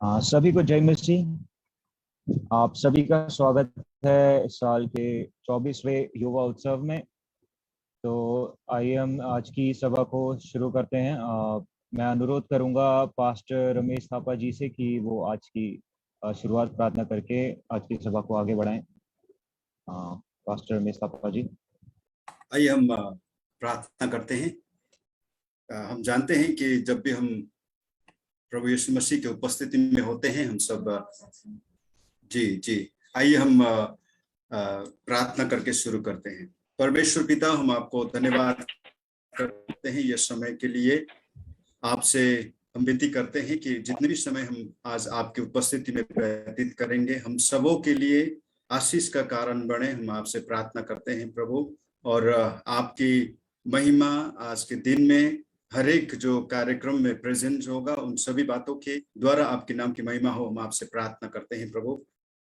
सभी को जय मसीह। आप सभी का स्वागत है इस साल के 24वें युवा उत्सव में। तो आइए हम आज की सभा को शुरू करते हैं। मैं अनुरोध करूंगा पास्टर रमेश थापा जी से कि वो आज की शुरुआत प्रार्थना करके आज की सभा को आगे बढ़ाएं। पास्टर रमेश थापा जी। आइए हम प्रार्थना करते हैं। हम जानते हैं कि जब भी हम प्रभु यीशु मसीह के उपस्थिति में होते हैं हम सब जी आइए हम प्रार्थना करके शुरू करते हैं। परमेश्वर पिता, हम आपको धन्यवाद करते हैं ये समय के लिए। आपसे हम विनती करते हैं कि जितने भी समय हम आज आपकी उपस्थिति में व्यतीत करेंगे हम सबों के लिए आशीष का कारण बने। हम आपसे प्रार्थना करते हैं प्रभु, और आपकी महिमा आज के दिन में हर एक जो कार्यक्रम में प्रेजेंट होगा उन सभी बातों के द्वारा आपके नाम की महिमा हो। हम आपसे प्रार्थना करते हैं प्रभु,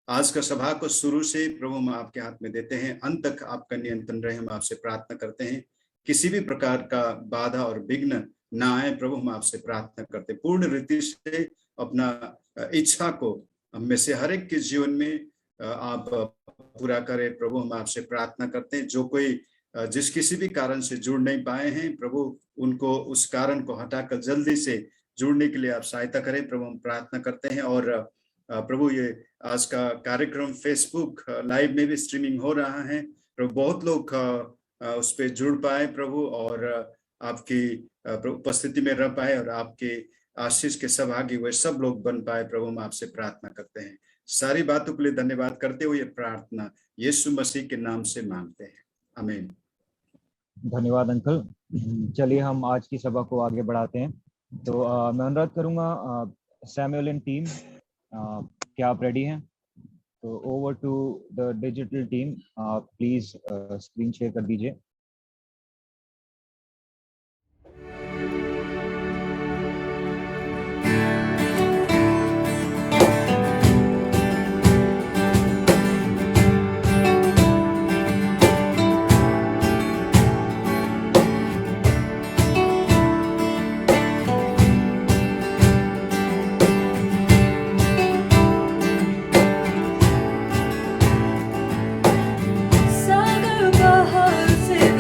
आज का सभा को शुरू से प्रभु हम आपके हाथ में देते हैं, अंत तक आपका नियंत्रण रहे। हम आपसे प्रार्थना करते हैं किसी भी प्रकार का बाधा और विघ्न ना आए। प्रभु हम आपसे प्रार्थना करते पूर्ण रीति से अपना इच्छा को हम में से हर एक के जीवन में आप पूरा करें। प्रभु हम आपसे प्रार्थना करते हैं जो कोई जिस किसी भी कारण से जुड़ नहीं पाए हैं प्रभु, उनको उस कारण को हटाकर जल्दी से जुड़ने के लिए आप सहायता करें। प्रभु हम प्रार्थना करते हैं। और प्रभु ये आज का कार्यक्रम फेसबुक लाइव में भी स्ट्रीमिंग हो रहा है प्रभु, बहुत लोग उस पर जुड़ पाए प्रभु, और आपकी उपस्थिति में रह पाए और आपके आशीष के सहभागी हुए सब लोग बन पाए। प्रभु हम आपसे प्रार्थना करते हैं। सारी बातों के लिए धन्यवाद करते हुए प्रार्थना यीशु मसीह के नाम से मांगते हैं, आमीन। धन्यवाद अंकल। चलिए हम आज की सभा को आगे बढ़ाते हैं। तो मैं अनुरोध करूंगा सैमुअल एंड टीम, क्या आप रेडी हैं? तो over to the digital team, please screen share कर दीजिए। सागर बाहर से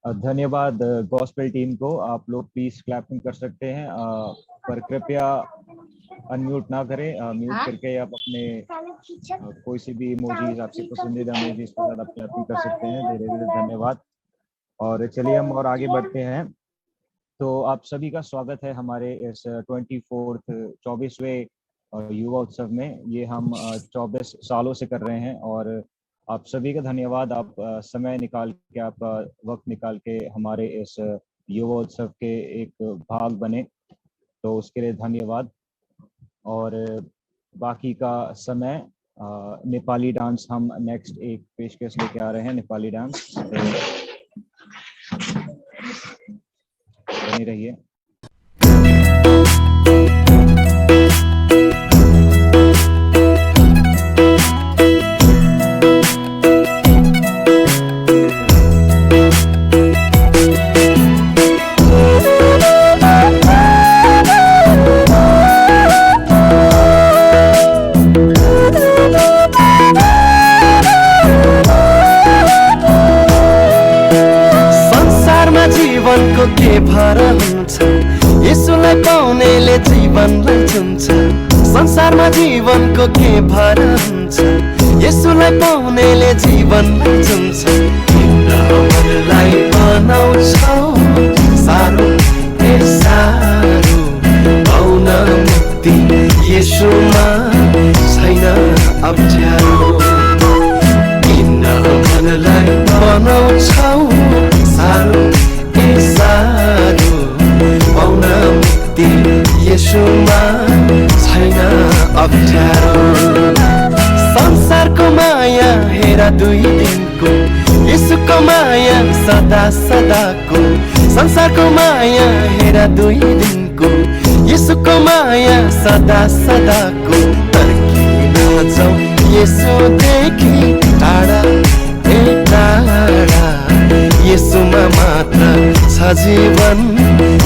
धन्यवाद गॉस्पेल टीम को। आप लोग प्लीज क्लैपिंग कर सकते हैं, पर कृपया अनम्यूट ना करें। म्यूट करके आप अपने कोई सी भी इमोजीज, आपके पसंदीदा इमोजीज के साथ आप क्लैपिंग कर सकते हैं। धीरे धीरे धन्यवाद। और चलिए हम और आगे बढ़ते हैं। तो आप सभी का स्वागत है हमारे इस 24वें युवा उत्सव में। ये हम 24 सालों से कर रहे हैं और आप सभी का धन्यवाद। आप समय निकाल के, आप वक्त निकाल के हमारे इस युवा उत्सव के एक भाग बने, तो उसके लिए धन्यवाद। और बाकी का समय नेपाली डांस हम नेक्स्ट एक पेशकश लेके आ रहे हैं। नेपाली डांस बनी रहिए। जीवनको के भर हुन्छ, यसुलाई पाउनेले जीवनलाई चुन्छ। संसारमा जीवनको के भर हुन्छ, यसुलाई पाउनेले जीवनलाई चुन्छ। मनलाई बनाउँछौ सारो ए सारो, पाउन मुक्ति यसुमा छैन अप्ठ्यारो। किन मनलाई बनाउँछौ सारो सारो, पाउन मुक्ति यसुमा छैन अप्ठ्यारो। संसारको माया हेर दुई दिनको, यसुको माया सदा सदाको। संसारको माया हेर दुई दिनको, यसुको माया सदा सदाको। तर्किन जाऊ यसुदेखि टाढा ए टाढा, यसुमा मात्र छ जीवन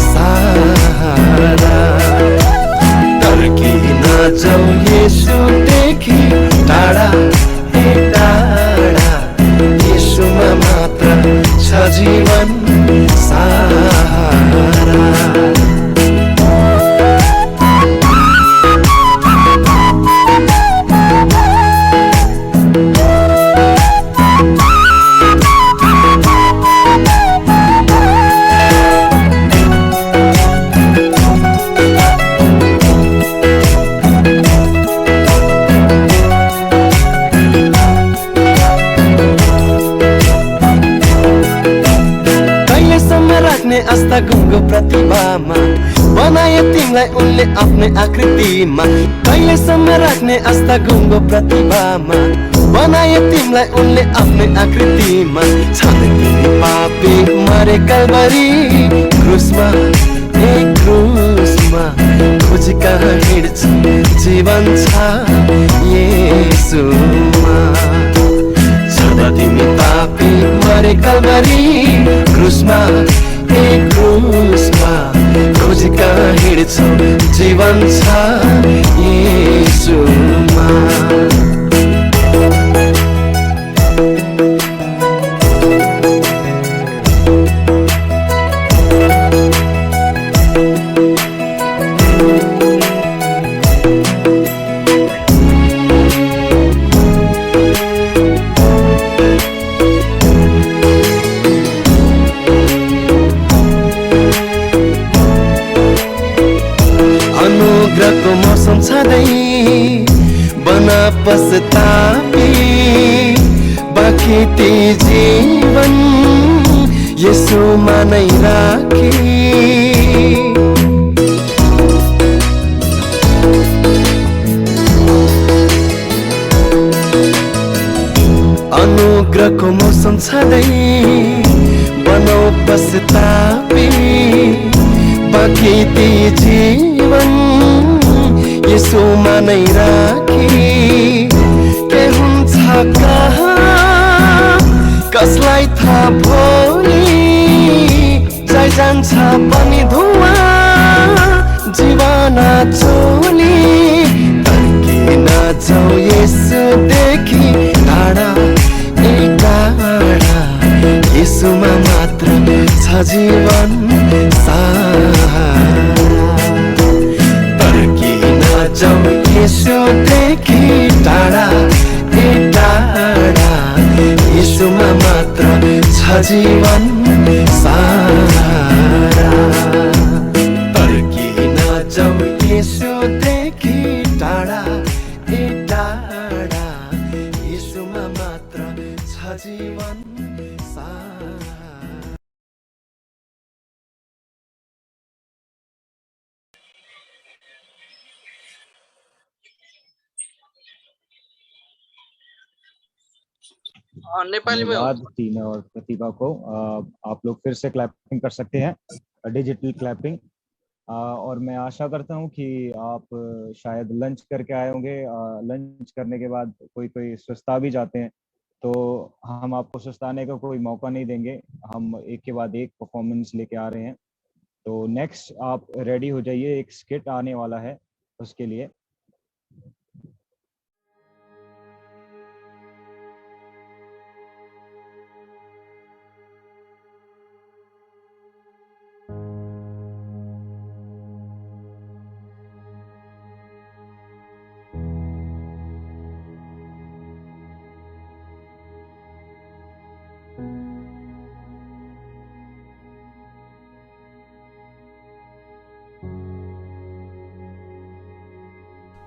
सारा। तर्किन जाऊ यसुदेखि टाढा ए टाढा, यसुमा मात्र छ जीवन सारा। आस्था गुङ्गो प्रतिभामा बनाए तिमीलाई उनले आफ्नै आकृतिमा। कहिलेसम्म राख्ने आस्था गुङ्गो प्रतिभामा बनाए तिमीलाई उनले आफ्नै आकृतिमा। छँदै तिमी पापी मरे कल्भरी क्रुसमा ए क्रुसमा। खोजी कहाँ हिँड्छ जीवन छ येशूमा। छँदा तिमी पापी मरे कल्भरी क्रुसमा ए क्रुसमा। खोजी कहाँ हिँड्छौ जीवन छ येशूमा। अनुग्रहको मौसम छँदै बना पछतापी। बाँकी ती जीवन यसुमा नै राखी। अनुग्रहको मौसम छँदै बनाऊ पछतापी। बाँकी ती जीवन यसुमा नै राखी। के हुन्छ कहाँ कसलाई थाहा भोलि, जाइ जान्छ पनि धुवा जीवन चोली। तर्किन जाऊ यसुदेखि टाढा ए टाढा, यसुमा मात्र मात्र छ जीवन सारा फर्किन जाऊ यसोदेखि टाढा ए टाढा यसोमा मात्र छ जीवन सारा फर्किन जाऊ यसोदेखि टाढा ए टाढा यसोमा मात्र छ जीवन सारा। नेपाली में धन्यवाद टीना और प्रतिभा को। आप लोग फिर से क्लैपिंग कर सकते हैं, डिजिटल क्लैपिंग। और मैं आशा करता हूं कि आप शायद लंच करके आए होंगे। लंच करने के बाद कोई सुस्ता भी जाते हैं, तो हम आपको सुस्ताने का कोई मौका नहीं देंगे। हम एक के बाद एक परफॉर्मेंस लेके आ रहे हैं। तो नेक्स्ट आप रेडी हो जाइए, एक स्किट आने वाला है उसके लिए।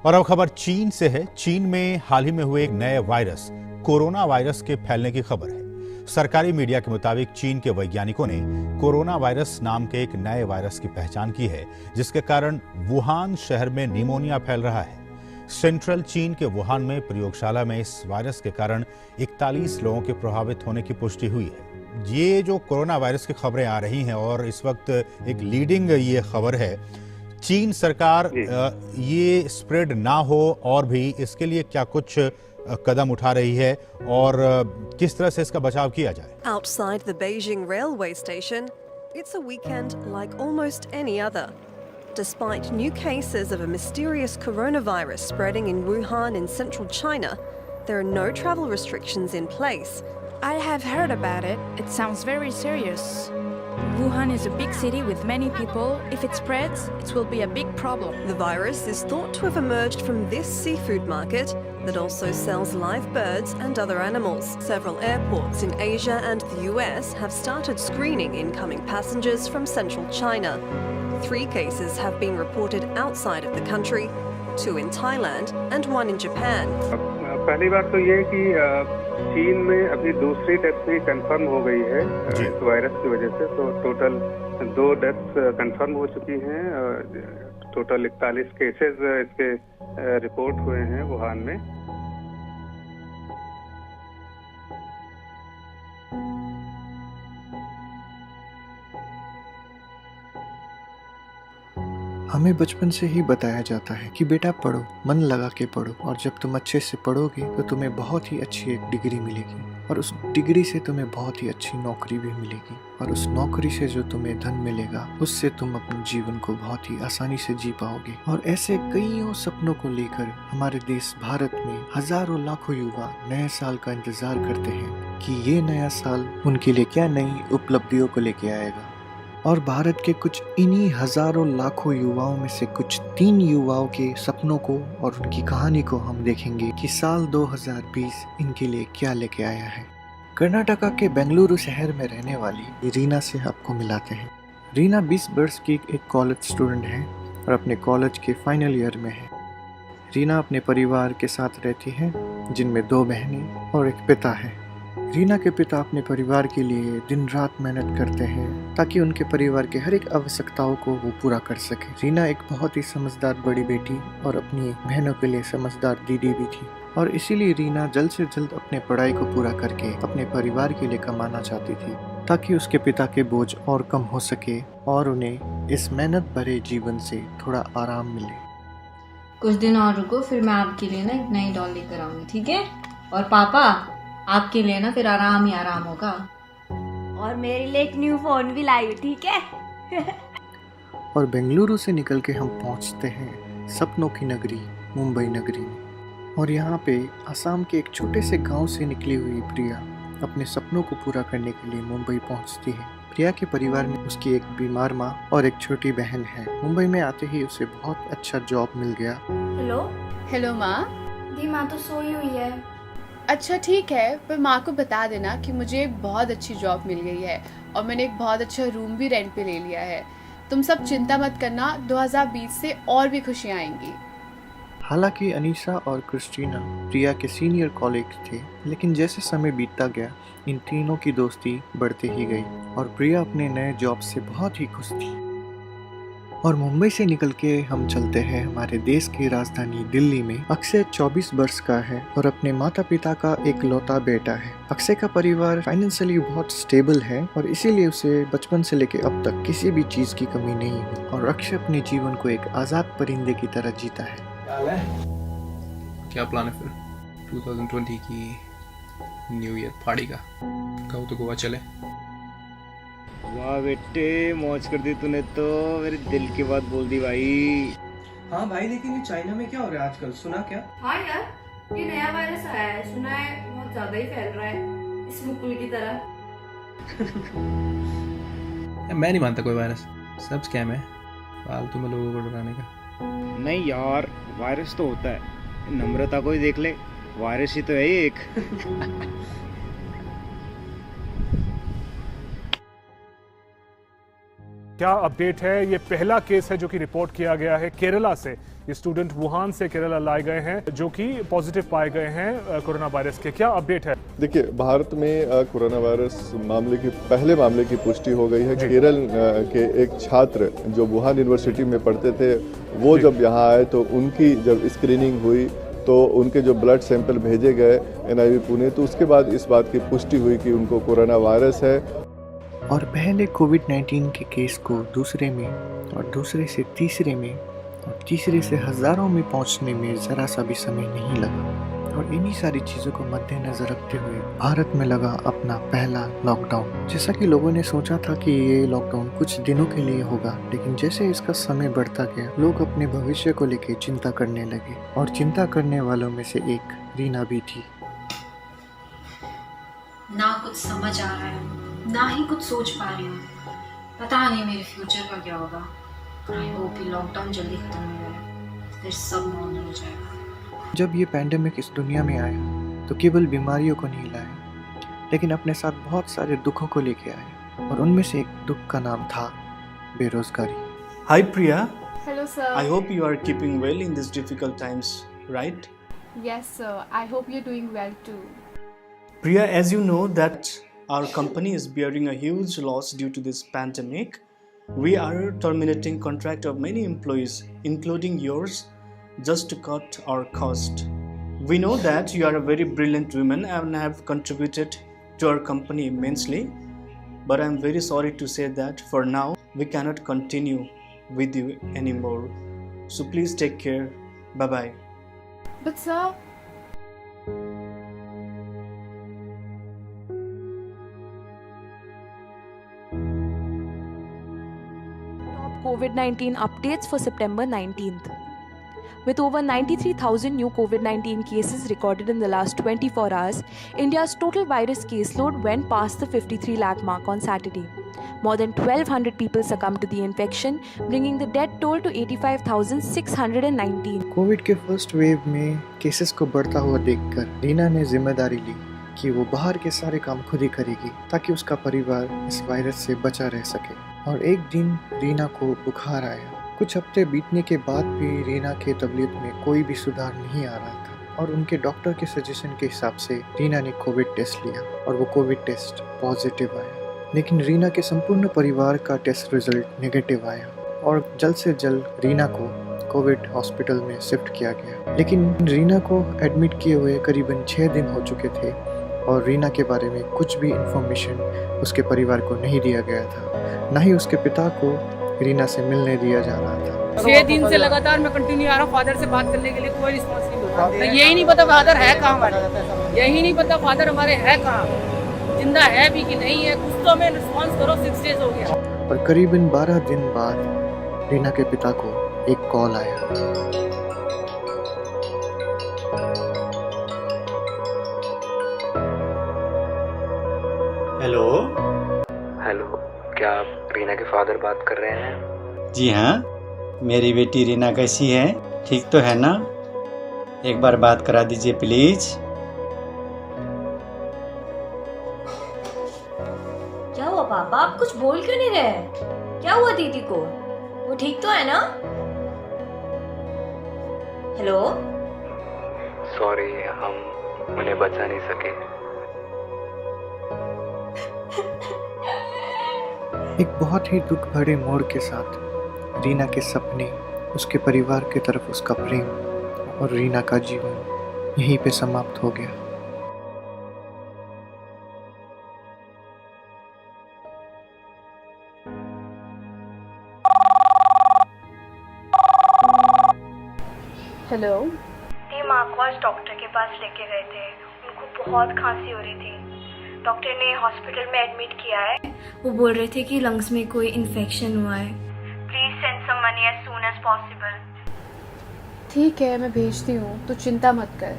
और अब खबर चीन से है। चीन में हाल ही में हुए एक नए वायरस कोरोना वायरस के फैलने की खबर है। सरकारी मीडिया के मुताबिक चीन के वैज्ञानिकों ने कोरोना वायरस नाम के एक नए वायरस की पहचान की है, जिसके कारण वुहान शहर में निमोनिया फैल रहा है। सेंट्रल चीन के वुहान में प्रयोगशाला में इस वायरस के कारण 41 लोगों के प्रभावित होने की पुष्टि हुई है। ये जो कोरोना वायरस की खबरें आ रही हैं और इस वक्त एक लीडिंग ये खबर है, चीन सरकार ये स्प्रेड ना हो और भी इसके लिए क्या कुछ कदम उठा रही है और किस तरह से इसका बचाव किया जाए? Outside the Beijing railway station, it's a weekend like almost any other. Despite new cases of a mysterious coronavirus spreading in Wuhan in central China, there are no travel restrictions in place. I have heard about it. It sounds very serious. Wuhan is a big city with many people. If it spreads, it will be a big problem. The virus is thought to have emerged from this seafood market that also sells live birds and other animals. Several airports in Asia and the US have started screening incoming passengers from central China. 3 cases have been reported outside of the country, 2 in Thailand and 1 in Japan. पहली बात तो ये है कि चीन में अभी दूसरी डेथ भी कंफर्म हो गई है इस वायरस की वजह से। तो टोटल 2 डेथ्स कंफर्म हो चुकी हैं। टोटल 41 केसेस इसके रिपोर्ट हुए हैं वुहान में। हमें बचपन से ही बताया जाता है कि बेटा पढ़ो, मन लगा के पढ़ो, और जब तुम अच्छे से पढ़ोगे तो तुम्हें बहुत ही अच्छी एक डिग्री मिलेगी, और उस डिग्री से तुम्हें बहुत ही अच्छी नौकरी भी मिलेगी, और उस नौकरी से जो तुम्हें धन मिलेगा उससे तुम अपने जीवन को बहुत ही आसानी से जी पाओगे। और ऐसे कईयों सपनों को लेकर हमारे देश भारत में हजारों लाखों युवा नए साल का इंतजार करते हैं कि ये नया साल उनके लिए क्या नई उपलब्धियों को लेके आएगा। और भारत के कुछ इन्हीं हजारों लाखों युवाओं में से कुछ 3 युवाओं के सपनों को और उनकी कहानी को हम देखेंगे कि साल 2020 इनके लिए क्या लेके आया है। कर्नाटका के बेंगलुरु शहर में रहने वाली रीना से आपको मिलाते हैं। रीना 20 वर्ष की एक कॉलेज स्टूडेंट है और अपने कॉलेज के फाइनल ईयर में है। रीना अपने परिवार के साथ रहती है, जिनमें 2 बहनें और एक पिता है। रीना के पिता अपने परिवार के लिए दिन रात मेहनत करते हैं ताकि उनके परिवार के हर एक आवश्यकताओं को वो पूरा कर सके। रीना एक बहुत ही समझदार बड़ी बेटी और अपनी बहनों के लिए समझदार दीदी भी थी, और इसीलिए रीना जल्द से जल्द अपने पढ़ाई को पूरा करके अपने परिवार के लिए कमाना चाहती थी ताकि उसके पिता के बोझ और कम हो सके और उन्हें इस मेहनत भरे जीवन से थोड़ा आराम मिले। कुछ दिन और रुको, फिर मैं आपके लिए ना एक नई डॉल लेकर आऊंगी, ठीक है? और पापा आपके लिए ना फिर आराम ही आराम होगा। और मेरे लिए एक न्यू फोन भी लाई, ठीक है? और बेंगलुरु से निकल के हम पहुंचते हैं सपनों की नगरी मुंबई नगरी में। और यहाँ पे आसाम के एक छोटे से गांव से निकली हुई प्रिया अपने सपनों को पूरा करने के लिए मुंबई पहुंचती है। प्रिया के परिवार में उसकी एक बीमार माँ और एक छोटी बहन है। मुंबई में आते ही उसे बहुत अच्छा जॉब मिल गया। हेलो हेलो माँ। दी माँ तो सोई हुई है। अच्छा ठीक है, पर माँ को बता देना कि मुझे एक बहुत अच्छी जॉब मिल गई है और मैंने एक बहुत अच्छा रूम भी रेंट पे ले लिया है। तुम सब चिंता मत करना, 2020 से और भी खुशियाँ आएंगी। हालांकि अनीसा और क्रिस्टीना प्रिया के सीनियर कॉलीग थे, लेकिन जैसे समय बीतता गया इन तीनों की दोस्ती बढ़ती ही गई और प्रिया अपने नए जॉब से बहुत ही खुश थी। और मुंबई से निकल के हम चलते हैं हमारे देश की राजधानी दिल्ली में। अक्षय 24 वर्ष का है और अपने माता पिता का एक लौता बेटा है। अक्षय का परिवार फाइनेंशियली बहुत स्टेबल है और इसीलिए उसे बचपन से लेकर अब तक किसी भी चीज की कमी नहीं हुई और अक्षय अपने जीवन को एक आजाद परिंदे की तरह जीता है। क्या प्लान है फिर 2020 की न्यू ईयर पार्टी का? कहो तो गोवा चले। वाह बेटे, मौज कर दी तूने तो, मेरे दिल की बात बोल दी भाई। हाँ भाई, लेकिन ये चाइना में क्या हो रहा है आजकल, सुना क्या? हाँ यार, ये नया वायरस आया है, सुना है बहुत ज्यादा ही फैल रहा है, इस मुकुल की तरह। मैं नहीं मानता कोई वायरस, सब स्कैम है, फालतू में लोगों को डराने का। नहीं यार, वायरस तो होता है, नम्रता को ही देख ले, वायरस ही तो है ये एक। क्या अपडेट है? ये पहला केस है जो कि रिपोर्ट किया गया है केरला से। ये स्टूडेंट वुहान से केरला लाए गए हैं जो कि पॉजिटिव पाए गए हैं कोरोना वायरस के। क्या अपडेट है? देखिए, भारत में कोरोना वायरस पहले मामले की पुष्टि हो गई है। केरल के एक छात्र जो वुहान यूनिवर्सिटी में पढ़ते थे, वो जब यहाँ आए तो उनकी जब स्क्रीनिंग हुई तो उनके जो ब्लड सैंपल भेजे गए NIV पुणे, तो उसके बाद इस बात की पुष्टि हुई कि उनको कोरोना वायरस है। और पहले कोविड-19 के केस को दूसरे में और दूसरे से तीसरे में और तीसरे से हजारों में पहुंचने में ज़रा सा भी समय नहीं लगा। और इन्हीं सारी चीज़ों को मद्देनजर रखते हुए भारत में लगा अपना पहला लॉकडाउन। जैसा कि लोगों ने सोचा था कि ये लॉकडाउन कुछ दिनों के लिए होगा, लेकिन जैसे इसका समय बढ़ता गया लोग अपने भविष्य को लेकर चिंता करने लगे और चिंता करने वालों में से एक रीना भी थी। ना कुछ समझ आ रहा है, ना ही कुछ सोच पा रही हूँ। पता नहीं मेरे फ्यूचर का क्या होगा। आई होप ये लॉकडाउन जल्दी खत्म हो जाए, फिर सब नॉर्मल हो जाएगा। जब ये पैंडेमिक इस दुनिया में आया तो केवल बीमारियों को नहीं लाया, लेकिन अपने साथ बहुत सारे दुखों को लेके आया और उनमें से एक दुख का नाम था बेरोजगारी। Hi Priya. Hello sir. I hope you are keeping well in these difficult times, right? Yes sir, I hope you're doing well too. Priya, as you know that our company is bearing a huge loss due to this pandemic. We are terminating contract of many employees, including yours, just to cut our cost. We know that you are a very brilliant woman and have contributed to our company immensely, but I am very sorry to say that for now we cannot continue with you anymore. So please take care. Bye bye. But sir, COVID-19 updates for September 19th. With over 93,000 new COVID-19 cases recorded in the last 24 hours, India's total virus caseload went past the 53 lakh mark on Saturday. More than 1,200 people succumbed to the infection, bringing the death toll to 85,619. Covid के first wave में cases को बढ़ता हुआ देखकर रीना ने जिम्मेदारी ली कि वो बाहर के सारे काम खुद ही करेगी ताकि उसका परिवार इस वायरस से बचा रह सके। और एक दिन रीना को बुखार आया। कुछ हफ्ते बीतने के बाद भी रीना के तबीयत में कोई भी सुधार नहीं आ रहा था और उनके डॉक्टर के सजेशन के हिसाब से रीना ने कोविड टेस्ट लिया और वो कोविड टेस्ट पॉजिटिव आया। लेकिन रीना के संपूर्ण परिवार का टेस्ट रिजल्ट नेगेटिव आया और जल्द से जल्द रीना को कोविड हॉस्पिटल में शिफ्ट किया गया। लेकिन रीना को एडमिट किए हुए करीबन 6 दिन हो चुके थे और रीना के बारे में कुछ भी इंफॉर्मेशन उसके परिवार को नहीं दिया गया था, ना ही उसके पिता को रीना से मिलने दिया जा रहा था। 6 दिन से लगातार मैं कंटिन्यू आ रहा हूँ फादर से बात करने के लिए, कोई रिस्पॉन्स नहीं मिल रहा। यही नहीं पता फादर है कहाँ हमारे, यही नहीं पता फादर हमारे है कहाँ, जिंदा है भी कि नहीं है, कुछ तो हमें रिस्पॉन्स करो। 6 डेज हो गया। और करीबन 12 दिन बाद रीना के पिता को एक कॉल आया। हेलो। हेलो, क्या आप रीना के फादर बात कर रहे हैं? जी हाँ, मेरी बेटी रीना कैसी है? ठीक तो है ना? एक बार बात करा दीजिए प्लीज। क्या हुआ पापा, आप कुछ बोल क्यों नहीं रहे? क्या हुआ दीदी को? वो ठीक तो है ना? हेलो? सॉरी, हम उन्हें बचा नहीं सके। एक बहुत ही दुख भरे मोड़ के साथ रीना के सपने, उसके परिवार की तरफ उसका प्रेम और रीना का जीवन यहीं पे समाप्त हो गया। हेलो। माँ को आज डॉक्टर के पास लेके गए थे, उनको बहुत खांसी हो रही थी। डॉक्टर ने हॉस्पिटल में एडमिट किया है। वो बोल रहे थे कि लंग्स में कोई इन्फेक्शन हुआ है। Please send some money as soon as possible. ठीक है, मैं भेजती हूँ, तो चिंता मत कर।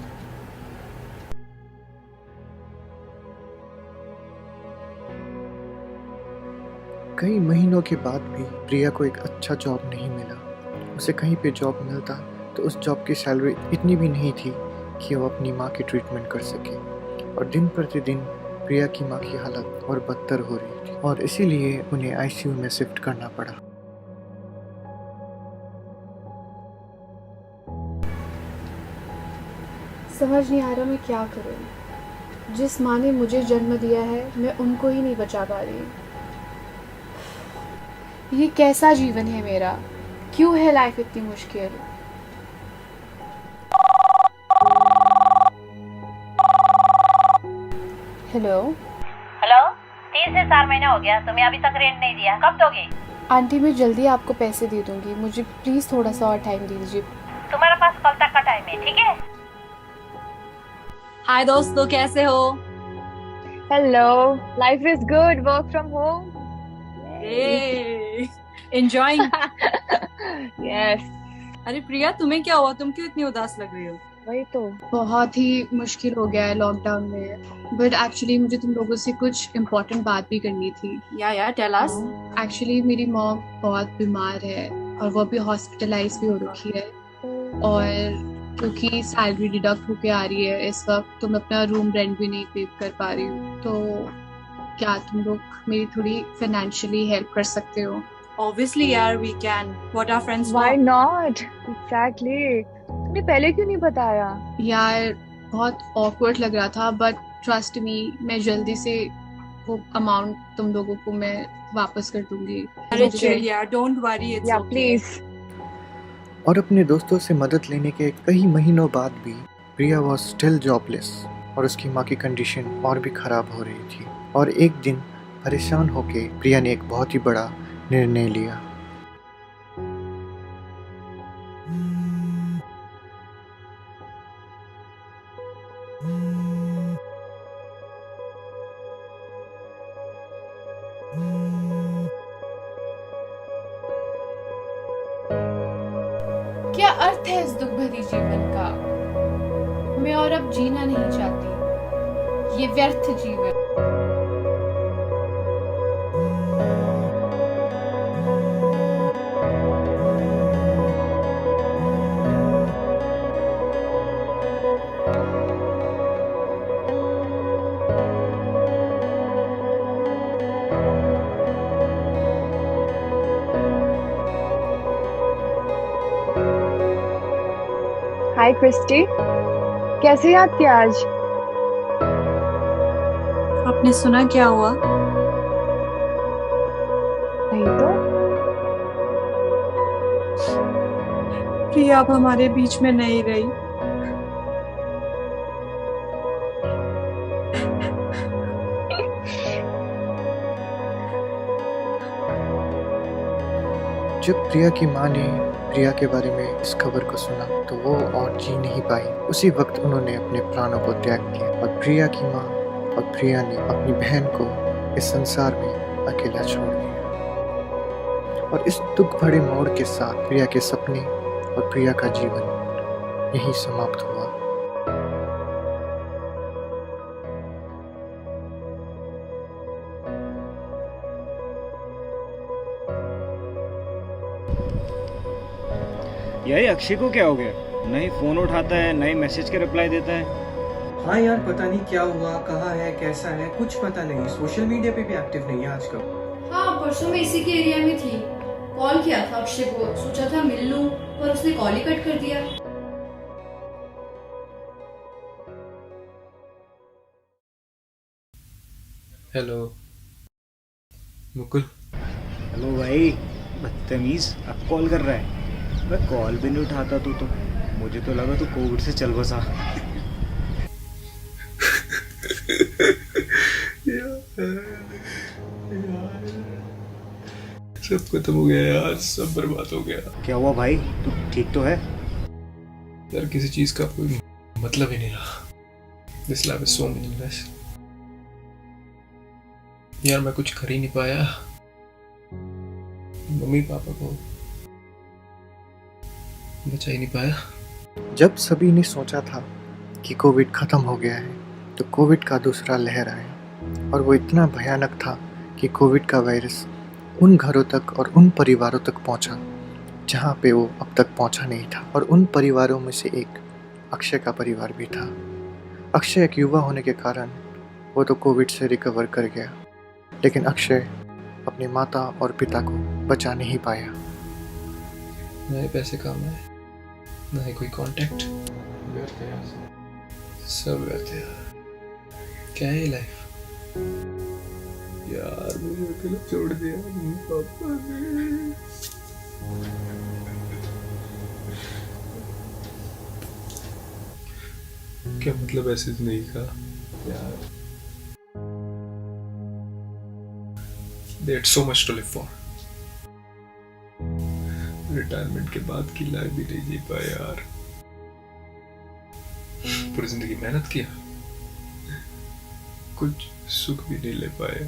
कई महीनों के बाद भी प्रिया को एक अच्छा जॉब नहीं मिला। उसे कहीं पे जॉब मिलता तो उस जॉब की सैलरी इतनी भी नहीं थी कि वो अपनी माँ की ट्रीटमेंट कर सके, और दिन प्रतिदिन प्रिया की माँ की हालत और बदतर हो रही थी, और इसीलिए उन्हें आईसीयू में शिफ्ट करना पड़ा। समझ नहीं आ रहा मैं क्या करूं। जिस माँ ने मुझे जन्म दिया है, मैं उनको ही नहीं बचा पा रही। ये कैसा जीवन है मेरा? क्यों है लाइफ इतनी मुश्किल? हेलो। हेलो, 3 से 4 महीने हो गया, तुम्हें अभी तक रेंट नहीं दिया, कब दोगे? आंटी, मैं जल्दी आपको पैसे दे दूंगी, मुझे प्लीज थोड़ा सा और टाइम दे दीजिए। तुम्हारे पास कल तक का टाइम है, ठीक है? हाय दोस्तों, कैसे हो? Hello, life is good, work from home. Enjoying. Yes. अरे प्रिया, तुम्हें क्या हुआ? तुम क्यों इतनी उदास लग रही हो? वही तो, बहुत ही मुश्किल हो गया है लॉकडाउन में, बट एक्चुअली मुझे तुम लोगों से कुछ इम्पोर्टेंट बात भी करनी थी। या टेल अस। एक्चुअली मेरी मॉम बहुत बीमार है और वो भी हॉस्पिटलाइज भी हो रखी है, और क्योंकि सैलरी डिडक्ट होके आ रही है इस वक्त, तो मैं अपना रूम रेंट भी नहीं पे कर पा रही हूँ। तो क्या तुम लोग मेरी थोड़ी फाइनेंशियली हेल्प कर सकते हो? Obviously, यार, we can. What our friends Why want. not? Exactly. तुमने पहले क्यों नहीं बताया? यार बहुत ऑकवर्ड लग रहा था, बट ट्रस्ट मी, मैं जल्दी से वो अमाउंट तुम लोगों को मैं वापस कर दूंगी। अरे चिल यार, don't worry, it's okay. Please. और अपने दोस्तों से मदद लेने के कई महीनों बाद भी प्रिया वॉज स्टिल जॉबलेस, और उसकी माँ की कंडीशन और भी खराब हो रही थी। और एक दिन परेशान होके प्रिया ने एक बहुत ही बड़ा निर्णय लिया। क्या अर्थ है इस दुख भरी जीवन का? मैं और अब जीना नहीं चाहती, ये व्यर्थ जीवन। हाय क्रिस्टी, कैसे याद किया आज? आपने सुना क्या हुआ? नहीं तो। प्रिया अब हमारे बीच में नहीं रही। जब प्रिया की माँ ने प्रिया के बारे में इस खबर को सुना तो वो और जी नहीं पाई। उसी वक्त उन्होंने अपने प्राणों को त्याग किया, और प्रिया की माँ और प्रिया ने अपनी बहन को इस संसार में अकेला छोड़ दिया। और इस दुख भरे मोड़ के साथ प्रिया के सपने और प्रिया का जीवन यही समाप्त हुआ। यही अक्षय को क्या हो गया? नहीं फोन उठाता है, नहीं मैसेज के रिप्लाई देता है। हाँ यार, पता नहीं क्या हुआ, कहाँ है, कैसा है, कुछ पता नहीं। सोशल मीडिया पे भी एक्टिव नहीं है आजकल। हाँ, परसों मैं इसी के एरिया में थी। कॉल किया था अक्षय को, सोचा था मिल लूं, पर उसने कॉल ही कट कर दिया। हेलो मुकुल। हेलो भाई, बदतमीज, अब कॉल कर रहा है। मैं कॉल भी नहीं उठाता तो मुझे तो लगा तू कोविड से चल बसा। सब खत्म हो गया यार, सब बर्बाद हो गया। क्या हुआ भाई, तू ठीक तो है? यार किसी चीज का कोई मतलब ही नहीं रहा। This life is so meaningless. यार मैं कुछ कर ही नहीं पाया। मम्मी पापा को बचा ही नहीं पाया। जब सभी ने सोचा था कि कोविड खत्म हो गया है तो कोविड का दूसरा लहर आया और वो इतना भयानक था कि कोविड का वायरस उन घरों तक और उन परिवारों तक पहुंचा जहां पे वो अब तक पहुंचा नहीं था। और उन परिवारों में से एक अक्षय का परिवार भी था। अक्षय एक युवा होने के कारण वो तो कोविड से रिकवर कर गया, लेकिन अक्षय अपनी माता और पिता को बचा नहीं पाया। ना ही पैसे काम आए, ना ही कोई कांटेक्ट। व्यर्थ है यार, सब व्यर्थ है यार। क्या है लाइफ यार, मुझे अकेला छोड़ दिया पापा ने। क्या मतलब ऐसे जिंदगी का यार। There's so much to live for. Retirement के बाद की लाइफ भी नहीं जी पाया यार। पूरी जिंदगी मेहनत किया, कुछ सुख भी नहीं ले पाया।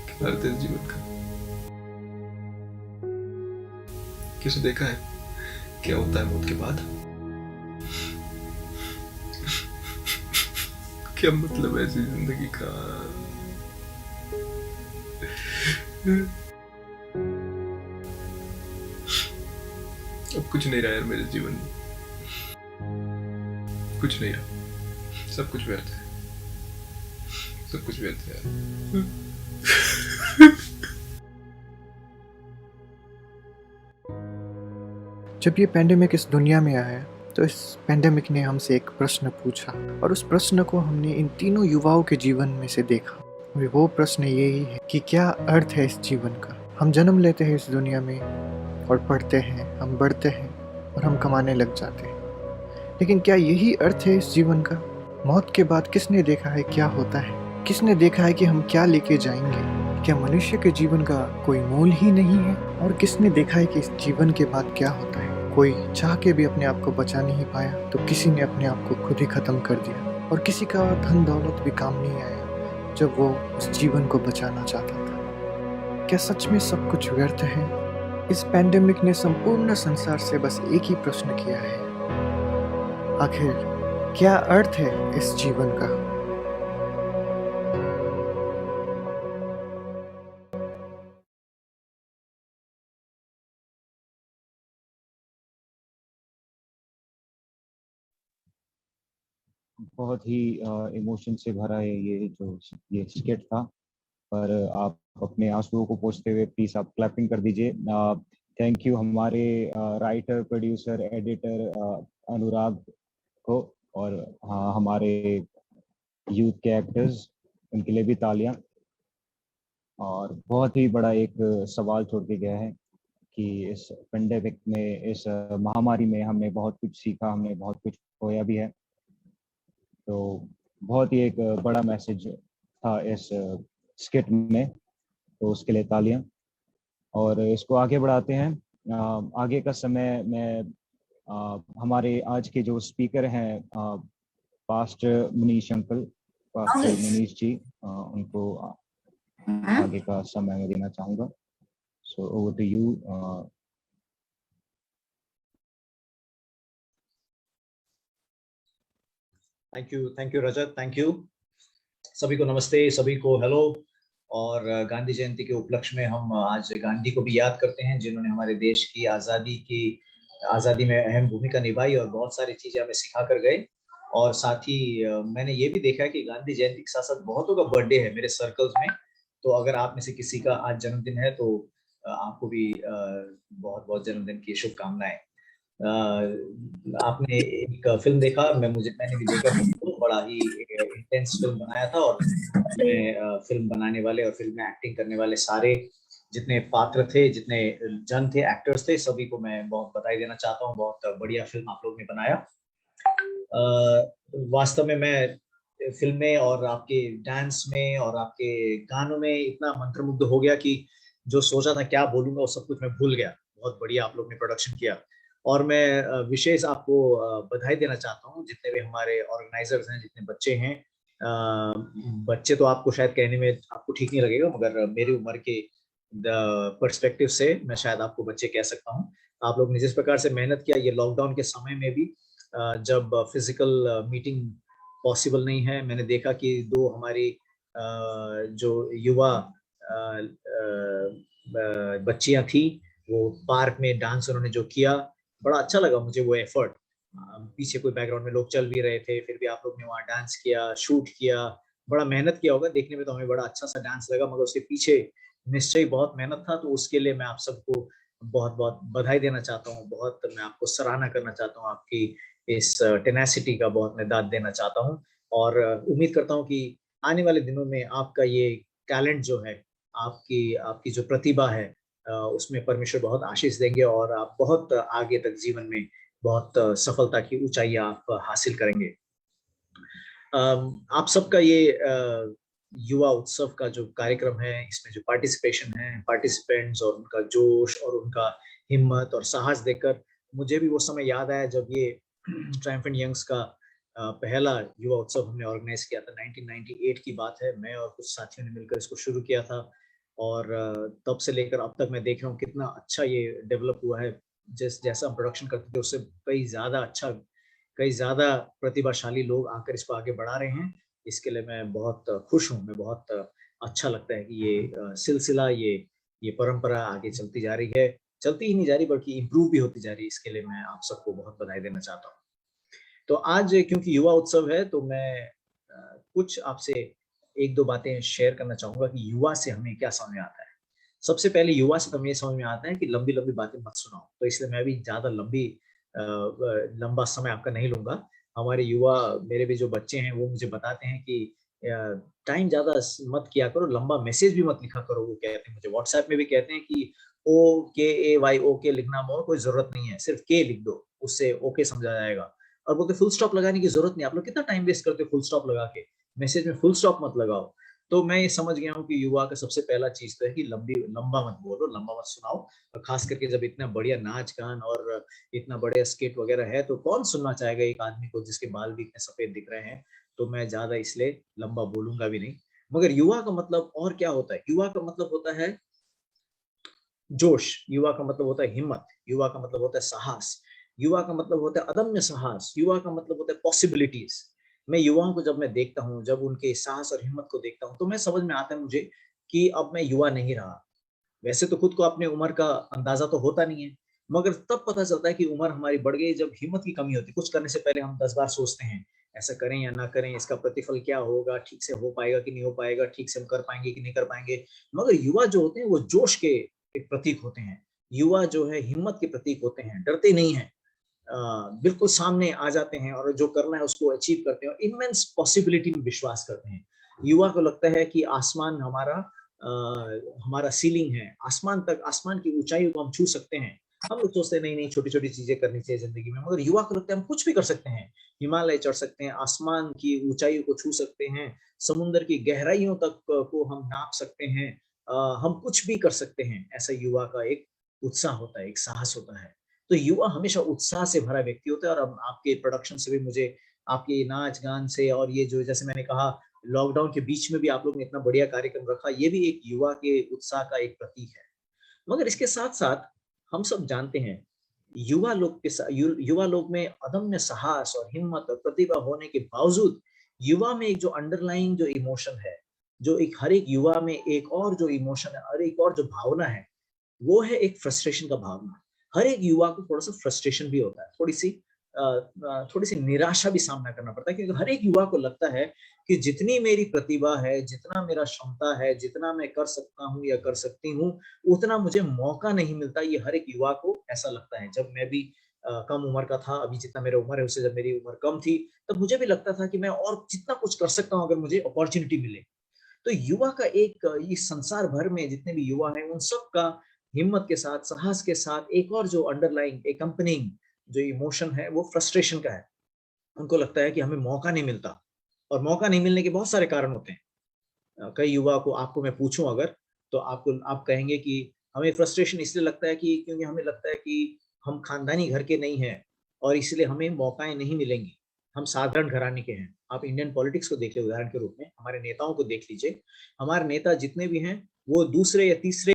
क्या अर्थ है इस जीवन का? किसे देखा है क्या होता है मौत के बाद? क्या मतलब है ऐसी जिंदगी का? अब कुछ नहीं रहा यार मेरे जीवन में, कुछ नहीं रहा। सब कुछ व्यर्थ है, सब कुछ व्यर्थ है यार। जब ये पैंडेमिक इस दुनिया में आया तो इस पैंडेमिक ने हमसे एक प्रश्न पूछा और उस प्रश्न को हमने इन तीनों युवाओं के जीवन में से देखा। और वो प्रश्न यही है कि क्या अर्थ है इस जीवन का? हम जन्म लेते हैं इस दुनिया में और पढ़ते हैं, हम बढ़ते हैं और हम कमाने लग जाते हैं, लेकिन क्या यही अर्थ है इस जीवन का? मौत के बाद किसने देखा है क्या होता है? किसने देखा है कि हम क्या लेके जाएंगे? क्या मनुष्य के जीवन का कोई मोल ही नहीं है? और किसने देखा है कि इस जीवन के बाद क्या होता है? कोई चाह के भी अपने आप को बचा नहीं पाया तो किसी ने अपने आप को खुद ही खत्म कर दिया। और किसी का धन दौलत भी काम नहीं आया जब वो उस जीवन को बचाना चाहता था। क्या सच में सब कुछ व्यर्थ है? इस पैंडेमिक ने संपूर्ण संसार से बस एक ही प्रश्न किया है, आखिर क्या अर्थ है इस जीवन का? बहुत ही इमोशन से भरा है ये स्किट था। पर आप अपने आंसुओं को पोंछते हुए प्लीज आप क्लैपिंग कर दीजिए। थैंक यू हमारे राइटर, प्रोड्यूसर, एडिटर अनुराग को, और हाँ हमारे यूथ के एक्टर्स, उनके लिए भी तालियां। और बहुत ही बड़ा एक सवाल छोड़ के गया है कि इस पेंडेमिक में, इस महामारी में हमने बहुत कुछ सीखा, हमने बहुत कुछ खोया भी है। तो बहुत ही एक बड़ा मैसेज था इस स्किट में, तो उसके लिए तालियां। और इसको आगे बढ़ाते हैं। आगे का समय में हमारे आज के जो स्पीकर हैं pastor Manish uncle, pastor Manish ji, उनको आगे का समय में देना चाहूँगा। So over to you. Thank you Rajat, thank you. सभी को नमस्ते, सभी को हेलो। और गांधी जयंती के उपलक्ष्य में हम आज गांधी को भी याद करते हैं, जिन्होंने हमारे देश की आज़ादी में अहम भूमिका निभाई और बहुत सारी चीज़ें हमें सिखा कर गए। और साथ ही मैंने ये भी देखा कि गांधी जयंती के साथ-साथ बहुतों का बर्थडे है मेरे सर्कल्स में। तो अगर आप में से किसी का आज जन्मदिन है तो आपको भी बहुत-बहुत जन्मदिन की शुभकामनाएँ। आपने एक फ़िल्म देखा, मैंने भी देखा, बहुत बड़ा ही इंटेंस फ़िल्म बनाया था और उसमें फ़िल्म बनाने वाले और फ़िल्म में एक्टिंग करने वाले सारे जितने पात्र थे, जितने जन थे, एक्टर्स थे, सभी को मैं बहुत बधाई देना चाहता हूँ। बहुत बढ़िया फ़िल्म आप लोग ने बनाया। वास्तव में मैं फ़िल्म में और आपके डांस में और आपके गानों में इतना मंत्रमुग्ध हो गया कि जो सोचा था क्या बोलूँगा वो सब कुछ मैं भूल गया। बहुत बढ़िया आप लोग ने प्रोडक्शन किया और मैं विशेष आपको बधाई देना चाहता हूँ, जितने भी हमारे ऑर्गेनाइजर्स हैं, जितने बच्चे हैं। बच्चे तो आपको शायद कहने में आपको ठीक नहीं लगेगा, मगर मेरी उम्र के पर्सपेक्टिव से मैं शायद आपको बच्चे कह सकता हूँ। आप लोग ने जिस प्रकार से मेहनत किया ये लॉकडाउन के समय में भी, जब फिजिकल मीटिंग पॉसिबल नहीं है, मैंने देखा कि 2 हमारी जो युवा बच्चियां थी, वो पार्क में डांस उन्होंने जो किया, बड़ा अच्छा लगा मुझे वो एफर्ट। पीछे कोई बैकग्राउंड में लोग चल भी रहे थे, फिर भी आप लोग ने वहाँ डांस किया, शूट किया, बड़ा मेहनत किया होगा। देखने में तो हमें बड़ा अच्छा सा डांस लगा, मगर उसके पीछे निश्चय बहुत मेहनत था। तो उसके लिए मैं आप सबको बहुत-बहुत बधाई देना चाहता हूँ। बहुत मैं आपको सराहना करना चाहता हूँ, आपकी इस टेनेसिटी का बहुत मैं दाद देना चाहता हूँ और उम्मीद करता हूँ कि आने वाले दिनों में आपका ये टैलेंट जो है, आपकी जो प्रतिभा है, उसमें परमेश्वर बहुत आशीष देंगे और आप बहुत आगे तक जीवन में बहुत सफलता की ऊँचाइयाँ आप हासिल करेंगे। आप सबका ये युवा उत्सव का जो कार्यक्रम है, इसमें जो पार्टिसिपेशन है, पार्टिसिपेंट्स और उनका जोश और उनका हिम्मत और साहस देखकर मुझे भी वो समय याद आया जब ये ट्रायम्फेंट यंग्स का पहला युवा उत्सव हमने ऑर्गेनाइज किया था। 1998 की बात है। मैं और कुछ साथियों ने मिलकर इसको शुरू किया था और तब से लेकर अब तक मैं देख रहा हूँ कितना अच्छा ये डेवलप हुआ है। जैसा हम प्रोडक्शन करते थे उससे कई ज़्यादा प्रतिभाशाली लोग आकर इसको आगे बढ़ा रहे हैं। इसके लिए मैं बहुत खुश हूँ। मैं बहुत अच्छा लगता है कि ये सिलसिला, ये परंपरा आगे चलती जा रही है। चलती ही नहीं जा रही बल्कि इम्प्रूव भी होती जा रही है। इसके लिए मैं आप सबको बहुत बधाई देना चाहता हूँ। तो आज क्योंकि युवा उत्सव है तो मैं कुछ आपसे 1-2 बातें शेयर करना चाहूँगा कि युवा से हमें क्या समझ में आता है। सबसे पहले युवा से हमें ये समझ में आता है कि लंबी-लंबी बातें मत सुनाओ। तो इसलिए मैं भी ज़्यादा लंबा समय आपका नहीं लूँगा। हमारे युवा, मेरे भी जो बच्चे हैं वो मुझे बताते हैं कि टाइम ज़्यादा मत किया करो, लंबा मैसेज भी मत लिखा करो। वो कहते हैं, मुझे व्हाट्सएप में भी कहते हैं कि OKAY ओके लिखना मोर कोई ज़रूरत नहीं है, सिर्फ के लिख दो, उससे ओके समझा जाएगा। और बोलते फुल स्टॉप लगाने की ज़रूरत नहीं। आप लोग कितना टाइम वेस्ट करते हो फुल स्टॉप लगा के, मैसेज में फुल स्टॉप मत लगाओ। तो मैं ये समझ गया हूँ कि युवा का सबसे पहला चीज़ तो है कि लंबा मत बोलो, लंबा मत सुनाओ। और खास करके जब इतना बढ़िया नाच-गान और इतना बढ़िया स्किट वगैरह है तो कौन सुनना चाहेगा एक आदमी को जिसके बाल भी इतने सफ़ेद दिख रहे हैं। तो मैं ज़्यादा इसलिए लंबा बोलूँगा भी नहीं। मगर युवा का मतलब और क्या होता है? युवा का मतलब होता है जोश, युवा का मतलब होता है हिम्मत, युवा का मतलब होता है साहस, युवा का मतलब होता है अदम्य साहस, युवा का मतलब होता है पॉसिबिलिटीज़। मैं युवाओं को जब मैं देखता हूँ, जब उनके साहस और हिम्मत को देखता हूँ, तो मैं समझ में आता है मुझे कि अब मैं युवा नहीं रहा। वैसे तो खुद को अपनी उम्र का अंदाज़ा तो होता नहीं है, मगर तब पता चलता है कि उम्र हमारी बढ़ गई जब हिम्मत की कमी होती है। कुछ करने से पहले हम 10 बार सोचते हैं, ऐसा करें या ना करें, इसका प्रतिफल क्या होगा, ठीक से हो पाएगा कि नहीं हो पाएगा, ठीक से हम कर पाएँगे कि नहीं कर पाएँगे। मगर युवा जो होते हैं वो जोश के एक प्रतीक होते हैं। युवा जो है हिम्मत के प्रतीक होते हैं, डरते नहीं हैं। बिल्कुल सामने आ जाते हैं और जो करना है उसको अचीव करते हैं और इमेंस पॉसिबिलिटी में विश्वास करते हैं। युवा को लगता है कि आसमान हमारा सीलिंग है, आसमान की ऊँचाइयों को हम छू सकते हैं। हम लोग सोचते हैं नहीं-नहीं छोटी-छोटी चीज़ें करनी चाहिए ज़िंदगी में, मगर युवा को लगता है हम कुछ भी कर सकते हैं। हिमालय चढ़ सकते हैं, आसमान की ऊँचाइयों को छू सकते हैं, समुद्र की गहराइयों तक को हम नाप सकते हैं। हम कुछ भी कर सकते हैं। ऐसा युवा का एक उत्साह होता है, एक साहस होता है। तो युवा हमेशा उत्साह से भरा व्यक्ति होता है और अब आपके प्रोडक्शन से भी मुझे आपके नाच-गान से और ये जो जैसे मैंने कहा लॉकडाउन के बीच में भी आप लोग ने इतना बढ़िया कार्यक्रम रखा, ये भी एक युवा के उत्साह का एक प्रतीक है। मगर इसके साथ-साथ हम सब जानते हैं युवा लोग में अदम्य साहस और हिम्मत और प्रतिभा होने के बावजूद युवा में एक जो अंडरलाइंग जो इमोशन है, जो एक हर एक युवा में एक और जो इमोशन है, हर एक और जो भावना है, वो है एक फ्रस्ट्रेशन का भावना। हर एक युवा को थोड़ा सा फ्रस्ट्रेशन भी होता है, थोड़ी सी निराशा भी सामना करना पड़ता है, क्योंकि हर एक युवा को लगता है कि जितनी मेरी प्रतिभा है, जितना मेरा क्षमता है, जितना मैं कर सकता हूँ या कर सकती हूँ, उतना मुझे मौका नहीं मिलता। ये हर एक युवा को ऐसा लगता है। जब मैं भी कम उम्र का था, अभी जितना मेरा उम्र है उससे जब मेरी उम्र कम थी, तब मुझे भी लगता था कि मैं और जितना कुछ कर सकता हूँ अगर मुझे अपॉर्चुनिटी मिले। तो युवा का एक इस संसार भर में जितने भी युवा हैं, उन सब का हिम्मत के साथ, साहस के साथ एक और जो अंडरलाइंग एकम्पनिंग जो इमोशन है, वो फ्रस्ट्रेशन का है। उनको लगता है कि हमें मौका नहीं मिलता, और मौका नहीं मिलने के बहुत सारे कारण होते हैं। कई युवा को आपको मैं पूछूं अगर, तो आप कहेंगे कि हमें फ्रस्ट्रेशन इसलिए लगता है कि क्योंकि हमें लगता है कि हम खानदानी घर के नहीं हैं और इसलिए हमें मौकाएं नहीं मिलेंगी, हम साधारण घराने के हैं। आप इंडियन पॉलिटिक्स को देख लीजिए उदाहरण के रूप में, हमारे नेताओं को देख लीजिए। हमारे नेता जितने भी हैं वो दूसरे या तीसरे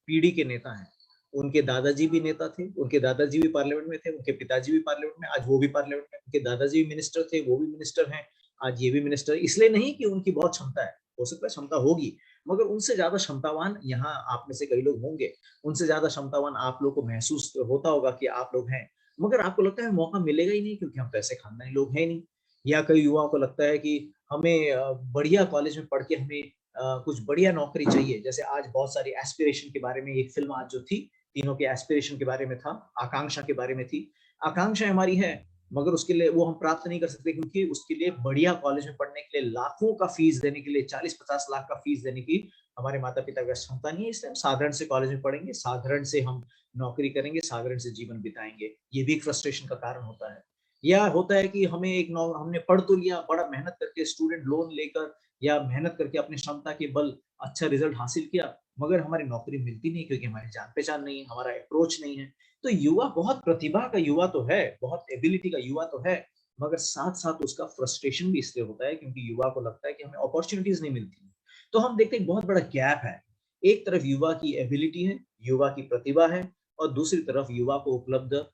पीढ़ी के नेता हैं। उनके दादाजी भी नेता थे, उनके दादाजी भी पार्लियामेंट में थे, उनके पिताजी भी पार्लियामेंट में, आज वो भी पार्लियामेंट में, उनके दादाजी भी मिनिस्टर थे, वो भी मिनिस्टर हैं, आज ये भी मिनिस्टर। इसलिए नहीं कि उनकी बहुत क्षमता है, हो सकता है क्षमता होगी, मगर उनसे ज्यादा क्षमतावान यहाँ आप में से कई लोग होंगे, उनसे ज्यादा क्षमतावान आप लोग को महसूस होता होगा कि आप लोग हैं, मगर आपको लगता है मौका मिलेगा ही नहीं क्योंकि हम तो ऐसे खानदानी लोग हैं नहीं। या कई युवाओं को लगता है कि हमें बढ़िया कॉलेज में पढ़ के हमें कुछ बढ़िया नौकरी चाहिए। जैसे आज बहुत सारी एस्पिरेशन के बारे में एक फिल्म आज जो थी, तीनों के एस्पिरेशन के बारे में था, आकांक्षा के बारे में थी। आकांक्षा हमारी है, मगर उसके लिए वो हम प्राप्त नहीं कर सकते क्योंकि उसके लिए बढ़िया कॉलेज में पढ़ने के लिए लाखों का फीस देने के लिए, 40-50 लाख का फीस देने की हमारे माता पिता का क्षमता नहीं है। इसलिए हम साधारण से कॉलेज में पढ़ेंगे, साधारण से हम नौकरी करेंगे, साधारण से जीवन बिताएंगे। ये भी एक फ्रस्ट्रेशन का कारण होता है। या होता है कि हमने पढ़ तो लिया, बड़ा मेहनत करके स्टूडेंट लोन लेकर या मेहनत करके अपनी क्षमता के बल अच्छा रिजल्ट हासिल किया, मगर हमारी नौकरी मिलती नहीं क्योंकि हमारी जान पहचान नहीं है, हमारा अप्रोच नहीं है। तो युवा बहुत प्रतिभा का युवा तो है, बहुत एबिलिटी का युवा तो है, मगर साथ साथ उसका फ्रस्ट्रेशन भी इसलिए होता है क्योंकि युवा को लगता है कि हमें अपॉर्चुनिटीज नहीं मिलती। तो हम देखते हैं बहुत बड़ा गैप है। एक तरफ युवा की एबिलिटी है, युवा की प्रतिभा है, और दूसरी तरफ युवा को उपलब्ध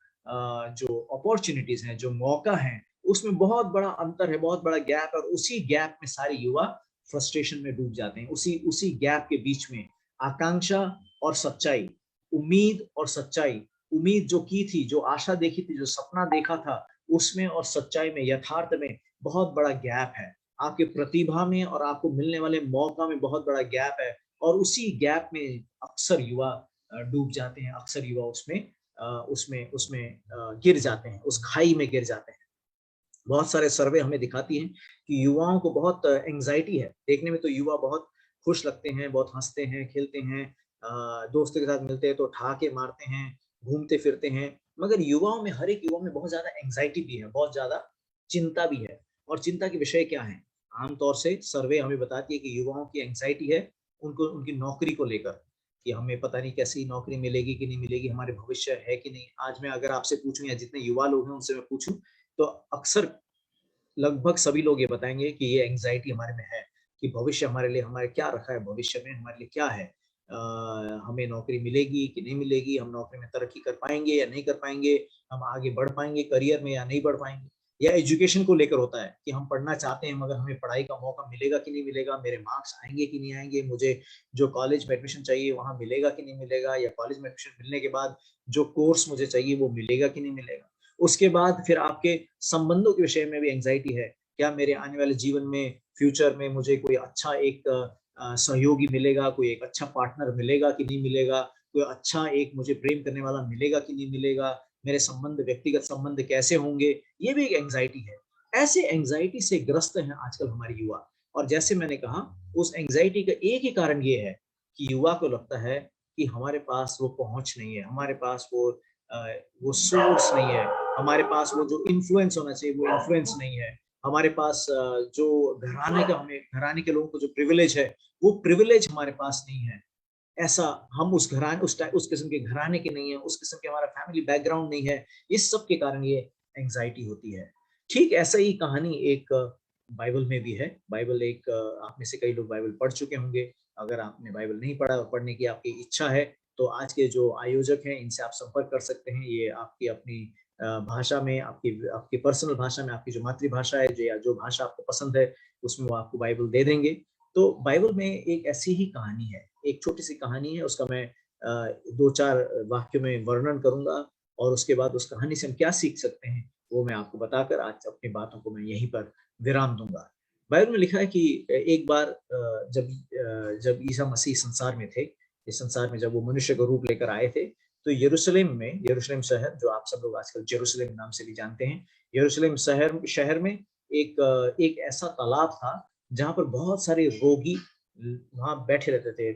जो अपॉर्चुनिटीज हैं, जो मौका है, उसमें बहुत बड़ा अंतर है, बहुत बड़ा गैप है। और उसी गैप में सारे युवा फ्रस्ट्रेशन में डूब जाते हैं। उसी गैप के बीच में आकांक्षा और सच्चाई, उम्मीद और सच्चाई, उम्मीद जो की थी, जो आशा देखी थी, जो सपना देखा था, उसमें और सच्चाई में, यथार्थ में बहुत बड़ा गैप है। आपके प्रतिभा में और आपको मिलने वाले मौका में बहुत बड़ा गैप है, और उसी गैप में अक्सर युवा डूब जाते हैं, अक्सर युवा उसमें गिर जाते हैं, उस खाई में गिर जाते हैं। बहुत सारे सर्वे हमें दिखाती हैं कि युवाओं को बहुत एंजाइटी है। देखने में तो युवा बहुत खुश लगते हैं, बहुत हंसते हैं, खेलते हैं, दोस्तों के साथ मिलते हैं तो ठहाके मारते हैं, घूमते फिरते हैं, मगर युवाओं में, हर एक युवा में बहुत ज्यादा एंजाइटी भी है, बहुत ज्यादा चिंता भी है। और चिंता के विषय क्या है? आमतौर से सर्वे हमें बताती है कि युवाओं की एंजाइटी है उनको, उनकी नौकरी को लेकर, कि हमें पता नहीं कैसी नौकरी मिलेगी कि नहीं मिलेगी, हमारे भविष्य है कि नहीं। आज मैं अगर आपसे पूछूं या जितने युवा लोग हैं उनसे मैं पूछूं, तो अक्सर लगभग सभी लोग ये बताएंगे कि ये एंजाइटी हमारे में है कि भविष्य हमारे लिए, हमारे क्या रखा है भविष्य में, हमारे लिए क्या है, हमें नौकरी मिलेगी कि नहीं मिलेगी, हम नौकरी में तरक्की कर पाएंगे या नहीं कर पाएंगे, हम आगे बढ़ पाएंगे करियर में या नहीं बढ़ पाएंगे। या एजुकेशन को लेकर होता है कि हम पढ़ना चाहते हैं मगर हमें पढ़ाई का मौका मिलेगा कि नहीं मिलेगा, मेरे मार्क्स आएंगे कि नहीं आएंगे, मुझे जो कॉलेज में एडमिशन चाहिए वहां मिलेगा कि नहीं मिलेगा, या कॉलेज में एडमिशन मिलने के बाद जो कोर्स मुझे चाहिए वो मिलेगा कि नहीं मिलेगा। उसके बाद फिर आपके संबंधों के विषय में भी एंजाइटी है, क्या मेरे आने वाले जीवन में, फ्यूचर में मुझे कोई अच्छा एक सहयोगी मिलेगा, कोई एक अच्छा पार्टनर मिलेगा कि नहीं मिलेगा, कोई अच्छा एक मुझे प्रेम करने वाला मिलेगा कि नहीं मिलेगा, मेरे संबंध, व्यक्तिगत संबंध कैसे होंगे, ये भी एक एंजाइटी है। ऐसे एंजाइटी से ग्रस्त हैं आजकल हमारे युवा। और जैसे मैंने कहा, उस एंजाइटी का एक ही कारण ये है कि युवा को लगता है कि हमारे पास वो पहुंच नहीं है, हमारे पास वो सोर्स नहीं है, हमारे पास वो जो इन्फ्लुएंस होना चाहिए वो इन्फ्लुएंस नहीं है, हमारे पास जो घराने का, हमें घराने के लोगों को जो प्रिविलेज है वो प्रिविलेज हमारे पास नहीं है। ऐसा हम उस किस्म के घराने के नहीं है, उस किस्म के हमारा फैमिली बैकग्राउंड नहीं है। इस सब के कारण ये एंजाइटी होती है। ठीक ऐसा ही कहानी एक बाइबल में भी है। बाइबल एक, आप में से कई लोग बाइबल पढ़ चुके होंगे। अगर आपने बाइबल नहीं पढ़ा और पढ़ने की आपकी इच्छा है तो आज के जो आयोजक हैं इनसे आप संपर्क कर सकते हैं। ये आपकी अपनी भाषा में, आपकी पर्सनल भाषा में, आपकी जो मातृभाषा है, या जो भाषा आपको पसंद है उसमें वो आपको बाइबल दे देंगे। तो बाइबल में एक ऐसी ही कहानी है, एक छोटी सी कहानी है, उसका मैं 2-4 वाक्यों में वर्णन करूंगा और उसके बाद उस कहानी से हम क्या सीख सकते हैं वो मैं आपको बताकर आज अपनी बातों को मैं यहीं पर विराम दूंगा। बाइबल में लिखा है कि एक बार जब ईसा मसीह संसार में थे, इस संसार में जब वो मनुष्य का रूप लेकर आए थे, तो यरूशलेम शहर, जो आप सब लोग आजकल जेरूशलेम नाम से भी जानते हैं, यरूशलेम शहर में एक ऐसा तालाब था जहाँ पर बहुत सारे रोगी वहां बैठे रहते थे।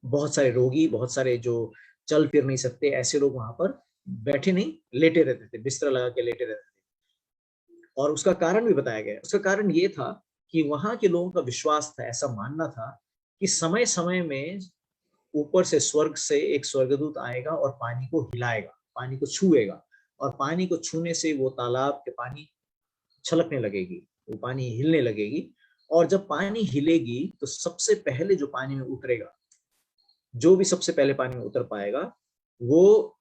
बहुत सारे रोगी, बहुत सारे जो चल फिर नहीं सकते, ऐसे लोग वहां पर बैठे नहीं, लेटे रहते थे, बिस्तर लगा के लेटे रहते थे। और उसका कारण भी बताया गया। उसका कारण ये था कि वहां के लोगों का विश्वास था, ऐसा मानना था कि समय समय में ऊपर से स्वर्ग से एक स्वर्गदूत आएगा और पानी को हिलाएगा, पानी को छुएगा, और पानी को छूने से वो तालाब के पानी छलकने लगेगी, वो पानी हिलने लगेगी। और जब पानी हिलेगी तो सबसे पहले जो पानी में उतरेगा, जो भी सबसे पहले पानी में उतर पाएगा, वो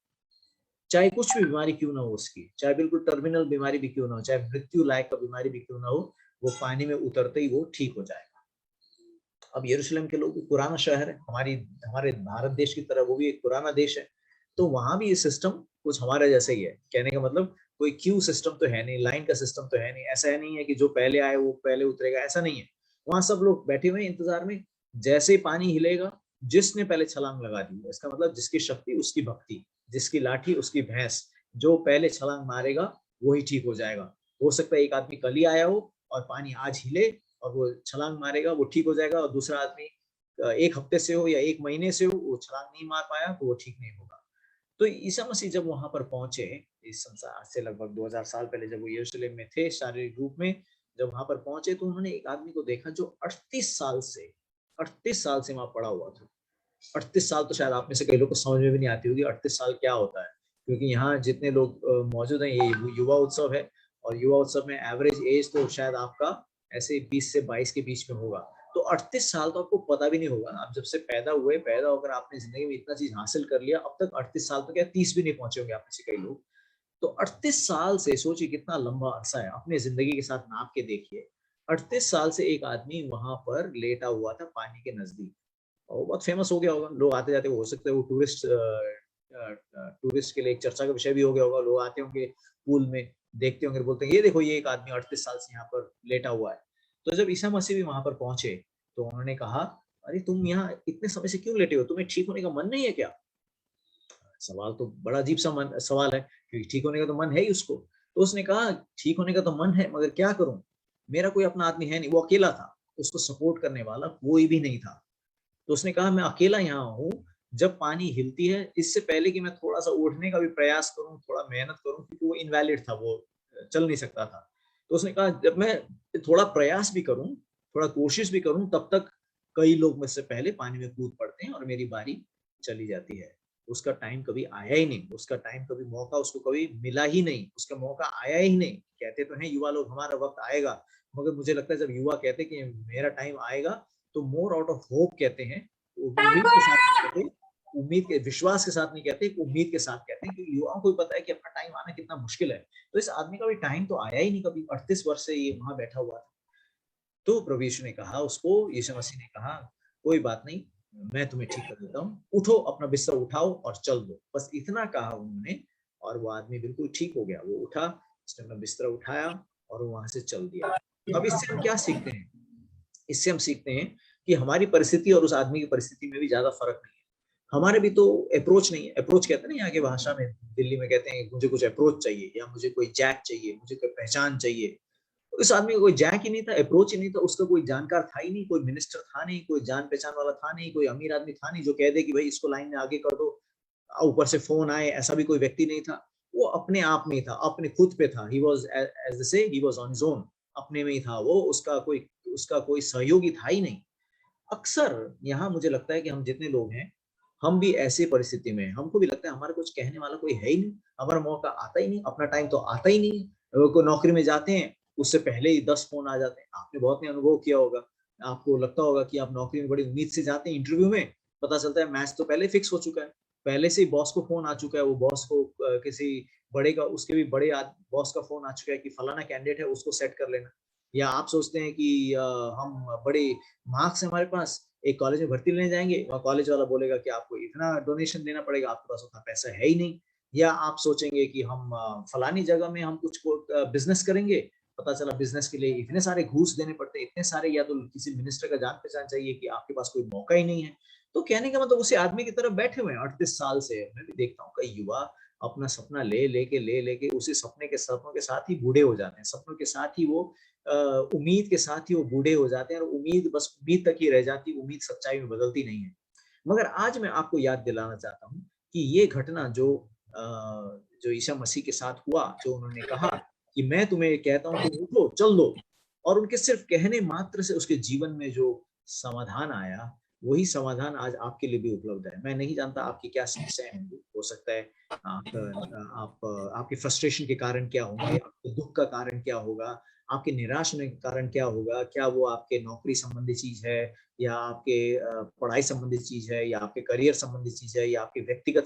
चाहे कुछ भी बीमारी क्यों ना हो उसकी, चाहे बिल्कुल टर्मिनल बीमारी भी क्यों ना हो, चाहे मृत्यु लायक का बीमारी भी क्यों ना हो, वो पानी में उतरते ही वो ठीक हो जाएगा। अब यरूशलेम के लोग पुराना शहर है, हमारे भारत देश की तरह वो भी एक पुराना देश है, तो वहां भी ये सिस्टम कुछ हमारे जैसे ही है। कहने का मतलब कोई क्यू सिस्टम तो है नहीं, लाइन का सिस्टम तो है नहीं, ऐसा है नहीं है कि जो पहले आए वो पहले उतरेगा, ऐसा नहीं है। वहां सब लोग बैठे हुए इंतजार में, जैसे ही पानी हिलेगा, जिसने पहले छलांग लगा दी, इसका मतलब जिसकी शक्ति उसकी भक्ति, जिसकी लाठी उसकी भैंस, जो पहले छलांग मारेगा वही ठीक हो जाएगा। हो सकता है एक आदमी कल ही आया हो और पानी आज हिले और वो छलांग मारेगा, वो ठीक हो जाएगा, और दूसरा आदमी 1 हफ्ते से हो या 1 महीने से हो, वो छलांग नहीं मार पाया तो वो ठीक नहीं होगा। तो ईसा मसीह जब वहां पर पहुंचे, इस संसार से लगभग 2000 साल पहले, जब वो यरूशलेम में थे शारीरिक रूप में, जब वहां पर पहुंचे तो उन्होंने एक आदमी को देखा जो 38 साल से वहां पड़ा हुआ था। 38 साल तो शायद आप में से कई लोग को समझ में भी नहीं आती होगी 38 साल क्या होता है, क्योंकि यहाँ जितने लोग मौजूद हैं, ये युवा उत्सव है, और युवा उत्सव में एवरेज एज तो शायद आपका ऐसे 20 से 22 के बीच में होगा। तो 38 साल तो आपको पता भी नहीं होगा, आप जब से पैदा होकर आपने जिंदगी में इतना चीज हासिल कर लिया, अब तक 38 साल तो क्या 30 भी नहीं पहुंचे होंगे आप में से कई लोग। तो 38 साल से सोचिए कितना लंबा अरसा है, अपने जिंदगी के साथ नाप के देखिए। 38 साल से एक आदमी वहां पर लेटा हुआ था पानी के नजदीक, और बहुत फेमस हो गया होगा, लोग आते जाते, हो सकता है वो टूरिस्ट के लिए एक चर्चा का विषय भी हो गया होगा। लोग आते होंगे पूल में, देखते होंगे, बोलते हैं ये देखो ये एक आदमी 38 साल से यहाँ पर लेटा हुआ है। तो जब ईसा मसीह भी वहां पर पहुंचे तो उन्होंने कहा, अरे तुम यहाँ इतने समय से क्यों लेटे हो, तुम्हें ठीक होने का मन नहीं है क्या? सवाल तो बड़ा अजीब सा सवाल है, क्योंकि ठीक होने का तो मन है ही उसको। तो उसने कहा ठीक होने का तो मन है, मगर क्या करूं, मेरा कोई अपना आदमी है नहीं, वो अकेला था, उसको सपोर्ट करने वाला कोई भी नहीं था। तो उसने कहा मैं अकेला यहाँ हूँ, जब पानी हिलती है, इससे पहले कि मैं थोड़ा सा उठने का भी प्रयास करूं, थोड़ा मेहनत करूं, क्योंकि वो इनवैलिड था, वो चल नहीं सकता था। तो उसने कहा जब मैं थोड़ा प्रयास भी करूं, थोड़ा कोशिश भी करूं, तब तक कई लोग मुझसे पहले पानी में कूद पड़ते हैं और मेरी बारी चली जाती है। उसका टाइम कभी आया ही नहीं, उसका टाइम कभी मौका उसको कभी मिला ही नहीं, उसका मौका आया ही नहीं। कहते तो हैं युवा लोग हमारा वक्त आएगा, मगर मुझे लगता है जब युवा कहते कि मेरा टाइम आएगा तो मोर आउट ऑफ होप कहते हैं, उम्मीद के साथ कहते हैं, उम्मीद के विश्वास के साथ नहीं कहते, उम्मीद के साथ कहते हैं, क्योंकि युवाओं को भी पता है कि अपना टाइम आना कितना मुश्किल है। तो इस आदमी का भी टाइम तो आया ही नहीं कभी, 38 वर्ष से ये वहां बैठा हुआ था। तो प्रभु यीशु ने कहा उसको, यीशु मसीह ने कहा कोई बात नहीं, मैं तुम्हें ठीक कर देता हूँ, उठो, अपना बिस्तर उठाओ और चल दो। बस इतना कहा उन्होंने, और वो आदमी बिल्कुल ठीक हो गया। वो उठा, उसने अपना बिस्तर उठाया और वो वहां से चल दिया। अब इससे हम क्या सीखते हैं? इससे हम सीखते हैं कि हमारी परिस्थिति और उस आदमी की परिस्थिति में भी ज्यादा फर्क नहीं है। हमारे भी तो अप्रोच नहीं है, अप्रोच कहते हैं ना यहाँ की भाषा में, दिल्ली में कहते हैं मुझे कुछ अप्रोच चाहिए, या मुझे कोई जैक चाहिए, मुझे कोई पहचान चाहिए। इस आदमी का कोई जैक ही नहीं था, अप्रोच ही नहीं था, उसका कोई जानकार था ही नहीं, कोई मिनिस्टर था नहीं, कोई जान पहचान वाला था नहीं, कोई अमीर आदमी था नहीं जो कह दे कि भाई इसको लाइन में आगे कर दो, ऊपर से फोन आए, ऐसा भी कोई व्यक्ति नहीं था। वो अपने आप में था, अपने खुद पे था, he was as they say, he was on his own, अपने में ही था वो, उसका कोई सहयोगी था ही नहीं। अक्सर यहाँ मुझे लगता है कि हम जितने लोग हैं, हम भी ऐसी परिस्थिति में, हमको भी लगता है हमारा कुछ कहने वाला कोई है ही नहीं, हमारा मौका आता ही नहीं, अपना टाइम तो आता ही नहीं। कोई नौकरी में जाते हैं, उससे पहले ही 10 फोन आ जाते हैं। आपने बहुत ने अनुभव किया होगा, आपको लगता होगा कि आप नौकरी में बड़ी उम्मीद से जाते हैं, इंटरव्यू में पता चलता है मैच तो पहले फिक्स हो चुका है, पहले से ही बॉस को फोन आ चुका है, वो बॉस को किसी बड़े का, उसके भी बड़े बॉस का फोन आ चुका है कि फलाना कैंडिडेट है, उसको सेट कर लेना। या आप सोचते हैं कि हम बड़े मार्क्स हैं हमारे पास, एक कॉलेज में भर्ती लेने जाएंगे, वहाँ कॉलेज वाला बोलेगा कि आपको इतना डोनेशन देना पड़ेगा, आपके पास उतना पैसा है ही नहीं। या आप सोचेंगे कि हम फलानी जगह में हम कुछ बिजनेस करेंगे, पता चला बिजनेस के लिए इतने सारे घूस देने पड़ते हैं, इतने सारे, या तो किसी मिनिस्टर का जान पहचान चाहिए कि आपके पास कोई मौका ही नहीं है। तो कहने का मतलब उसी आदमी की तरफ बैठे हुए हैं 38 साल से। मैं भी देखता हूँ कई युवा अपना सपना ले लेके उसी सपनों के साथ ही बूढ़े हो जाते हैं, सपनों के साथ ही वो उम्मीद के साथ ही वो बूढ़े हो जाते हैं, और उम्मीद बस उम्मीद तक ही रह जाती है, उम्मीद सच्चाई में बदलती नहीं है। मगर आज मैं आपको याद दिलाना चाहता हूँ कि ये घटना जो ईसा मसीह के साथ हुआ, जो उन्होंने कहा कि मैं तुम्हें कहता हूँ कि उठो चल दो, और उनके सिर्फ कहने मात्र से उसके जीवन में जो समाधान आया, वही समाधान आज आपके लिए भी उपलब्ध है। मैं नहीं जानता आपकी क्या समस्याएं होंगी, हो सकता है आपके फ्रस्ट्रेशन के कारण क्या होंगे, आपके दुख का कारण क्या होगा, आपके निराश होने का कारण क्या होगा, क्या वो आपके नौकरी संबंधी चीज है, या आपके पढ़ाई संबंधी चीज है, या आपके करियर संबंधी चीज है, या आपके व्यक्तिगत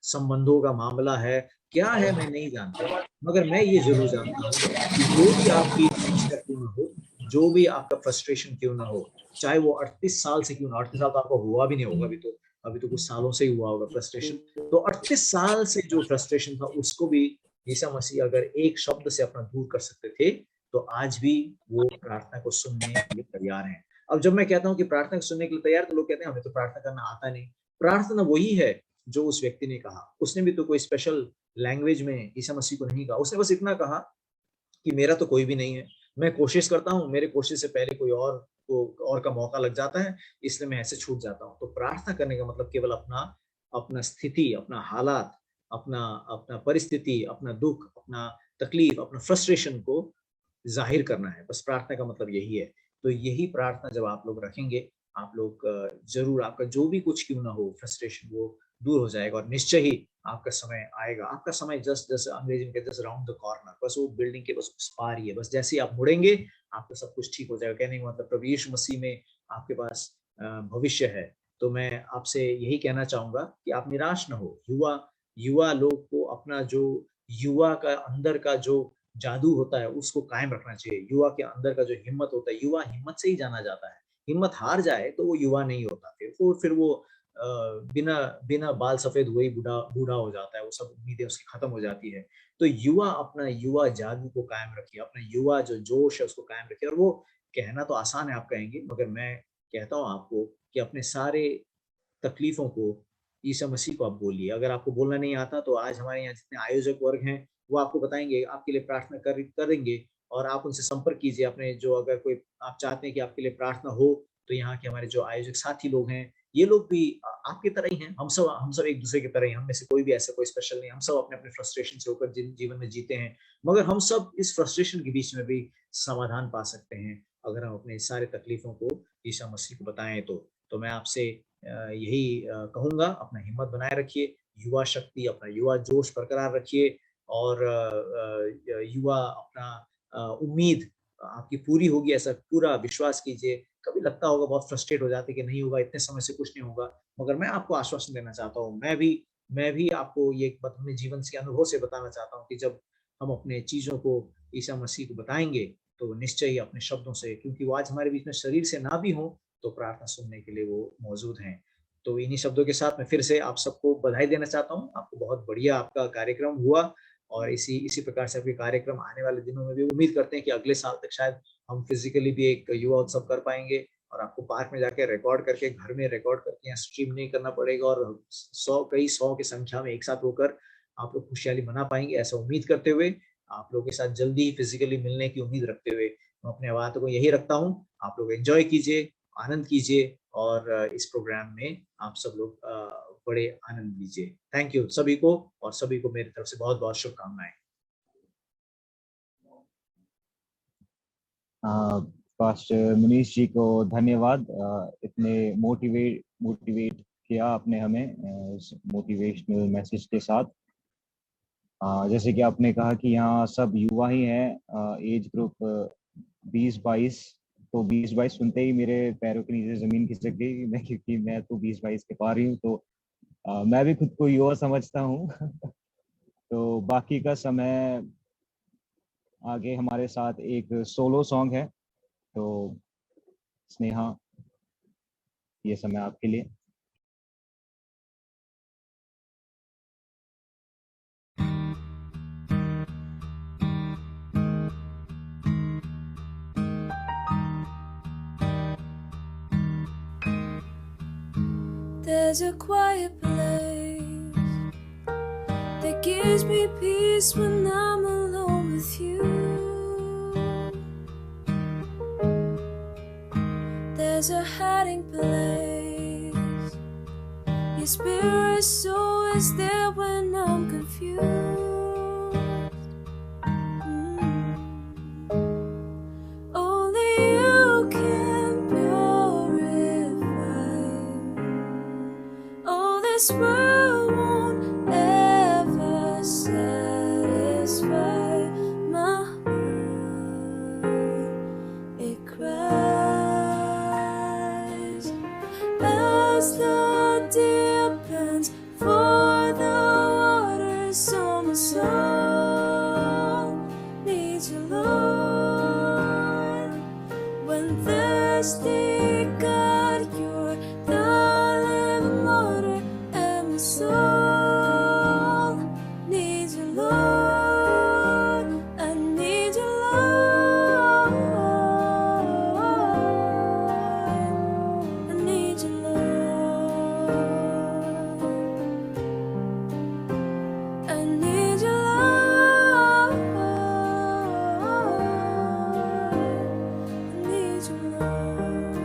संबंधों का मामला है, क्या है मैं नहीं जानता। मगर मैं ये जरूर जानता हूँ कि जो भी आपकी समस्या क्यों ना हो, जो भी आपका फ्रस्ट्रेशन क्यों ना हो, चाहे वो 38 साल से क्यों ना, 38 साल तो आपका हुआ भी नहीं होगा, अभी तो कुछ सालों से ही हुआ होगा फ्रस्ट्रेशन, तो 38 साल से जो फ्रस्ट्रेशन था उसको भी ईसा मसीह अगर एक शब्द से अपना दूर कर सकते थे, तो आज भी वो प्रार्थना को सुनने के लिए तैयार हैं। अब जब मैं कहता हूँ कि प्रार्थना को सुनने के लिए तैयार, तो लोग कहते हैं हमें तो प्रार्थना करना आता नहीं। प्रार्थना वही है जो उस व्यक्ति ने कहा, उसने भी तो कोई स्पेशल लैंग्वेज में ईसा मसीह को नहीं कहा, उसने बस इतना कहा कि मेरा तो कोई भी नहीं है, मैं कोशिश करता हूँ, मेरे कोशिश से पहले कोई और का मौका लग जाता है, इसलिए मैं ऐसे छूट जाता हूँ। तो प्रार्थना करने का मतलब केवल अपना स्थिति, अपना हालात, अपना परिस्थिति, अपना दुख, अपना तकलीफ, अपना फ्रस्ट्रेशन को जाहिर करना है, बस प्रार्थना का मतलब यही है। तो यही प्रार्थना जब आप लोग रखेंगे, आप लोग जरूर, आपका जो भी कुछ क्यों ना हो फ्रस्ट्रेशन, वो दूर हो जाएगा, और निश्चय ही आपका समय आएगा। आपका समय जस्ट अंग्रेजी में कहते हैं राउंड द कॉर्नर, बस वो बिल्डिंग के बस उस पार ही है, बस जैसे ही आप मुड़ेंगे आपका सब कुछ ठीक हो जाएगा। कहने का मतलब प्रभु यीशु मसीह में आपके पास भविष्य है। तो मैं आपसे यही कहना चाहूंगा कि आप निराश न हो। युवा लोग को अपना जो युवा का अंदर का जो जादू होता है उसको कायम रखना चाहिए। युवा के अंदर का जो हिम्मत होता है, युवा हिम्मत से ही जाना जाता है। हिम्मत हार जाए तो वो युवा नहीं होता, फिर वो बिना बाल सफेद हुए ही बूढ़ा हो जाता है, वो सब उम्मीदें उसकी खत्म हो जाती है। तो युवा अपना युवा जादू को कायम रखिए, अपना युवा जो जोश है उसको कायम रखिए। और वो कहना तो आसान है, आप कहेंगे, मगर मैं कहता हूँ आपको कि अपने सारे तकलीफों को ईसा मसीह को आप बोलिए। अगर आपको बोलना नहीं आता तो आज हमारे यहाँ जितने आयोजक वर्ग हैं वो आपको बताएंगे, आपके लिए प्रार्थना करेंगे, और आप उनसे संपर्क कीजिए। अपने जो, अगर कोई आप चाहते हैं कि आपके लिए प्रार्थना हो, तो यहाँ के हमारे जो आयोजक साथी लोग हैं, ये लोग भी आपकी तरह ही हैं। हम सब एक दूसरे की तरह ही, हम में से कोई भी ऐसा कोई स्पेशल नहीं। हम सब अपने अपने फ्रस्ट्रेशन से होकर जीवन में जीते हैं, मगर हम सब इस फ्रस्ट्रेशन के बीच में भी समाधान पा सकते हैं अगर हम अपने सारे तकलीफों को ईसा मसीह को बताएं। तो मैं आपसे यही कहूंगा, अपना हिम्मत बनाए रखिए, युवा शक्ति, अपना युवा जोश बरकरार रखिए, और युवा अपना उम्मीद आपकी पूरी होगी, ऐसा पूरा विश्वास कीजिए। कभी लगता होगा, बहुत फ्रस्ट्रेट हो जाते कि नहीं होगा, इतने समय से कुछ नहीं होगा, मगर मैं आपको आश्वासन देना चाहता हूँ, मैं भी आपको ये बात अपने जीवन के अनुभव से बताना चाहता हूँ कि जब हम अपने चीजों को ईसा मसीह को बताएंगे, तो निश्चय ही अपने शब्दों से, क्योंकि वो आज हमारे बीच में शरीर से ना भी हो, तो प्रार्थना सुनने के लिए वो मौजूद हैं। तो इन्हीं शब्दों के साथ मैं फिर से आप सबको बधाई देना चाहता हूँ। आपको बहुत बढ़िया आपका कार्यक्रम हुआ, और इसी प्रकार से आपके कार्यक्रम आने वाले दिनों में भी उम्मीद करते हैं कि अगले साल तक शायद हम फिजिकली भी एक युवा उत्सव कर पाएंगे, और आपको पार्क में जाके रिकॉर्ड करके, घर में रिकॉर्ड करके, यहाँ स्ट्रीम नहीं करना पड़ेगा, और कई सौ की संख्या में एक साथ होकर आप लोग खुशहाली मना पाएंगे, ऐसा उम्मीद करते हुए, आप लोगों के साथ जल्दी ही फिजिकली मिलने की उम्मीद रखते हुए, मैं अपने बातों को यही रखता हूँ। आप लोग एंजॉय कीजिए, आनंद कीजिए, और इस प्रोग्राम में आप सब लोग बड़े आनंद लीजिए। थैंक यू सभी को, और सभी को मेरी तरफ से बहुत बहुत शुभकामनाएं। पास्टर मनीष जी को धन्यवाद, इतने मोटिवेट किया आपने हमें मोटिवेशनल मैसेज के साथ। जैसे कि आपने कहा कि यहाँ सब युवा ही हैं, एज ग्रुप 20-22, तो 20-22 सुनते ही मेरे पैरों के नीचे जमीन खिसक गई, क्योंकि मैं तो 20-22 के पार ही हूँ, तो मैं भी खुद को युवा समझता हूँ। तो बाकी का समय आगे हमारे साथ एक सोलो सॉन्ग है, तो स्नेहा ये समय आपके लिए। There's a quiet place that gives me peace when I'm alone with you. There's a hiding place. Your spirit's always there when I'm confused. Only you can purify. All this world won't ever satisfy my heart. It cries as the deep pants for the waters on my soul. Needs you, Lord. When thirsty, God, you're the living water, and my soul needs you, Lord. I need you, Lord. I need you, Lord. I need you, Lord. I need you, Lord.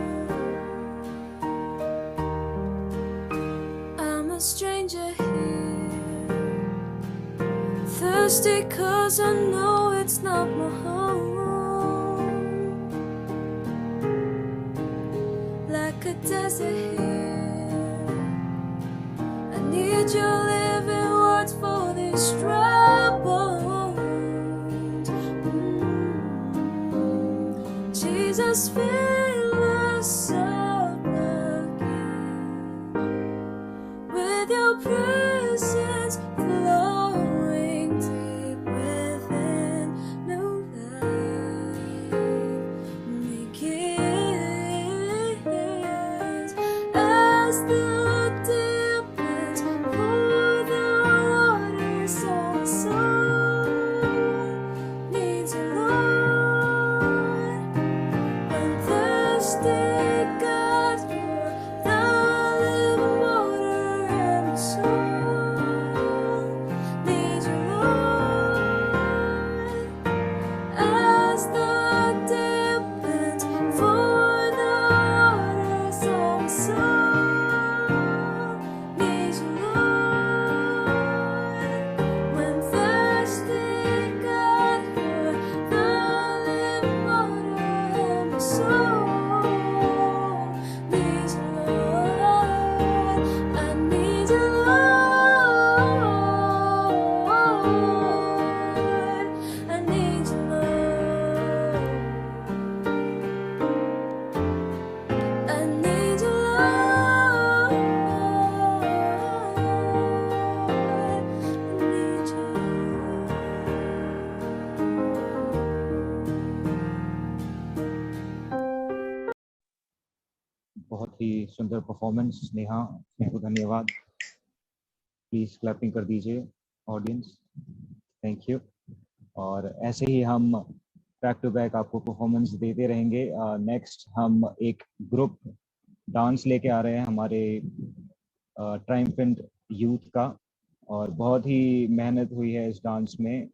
I'm a stranger here, thirsty 'cause I know it's not my home. Like a desert here, I need your living words for these dry bones. Jesus, fill us up again with your presence flowing deep within. New life begins as the deep ends pour the waters on my soul. Needs you, Lord. When thirsty, God, you're the living water, and my soul needs you, Lord. As the deep ends for the waters on my soul needs you, Lord. When thirsty, God, you're the living water, and my soul needs you, Lord. I need you, Lord. I need you, Lord. I need you, Lord. I need you. बहुत ही सुंदर performance Sneha, को धन्यवाद। Please clapping कर दीजिए audience, thank you. और ऐसे ही हम back to back आपको परफॉर्मेंस देते रहेंगे। नेक्स्ट हम एक ग्रुप डांस लेके आ रहे हैं हमारे ट्रायम्फेंट यूथ का, और बहुत ही मेहनत हुई है इस डांस में।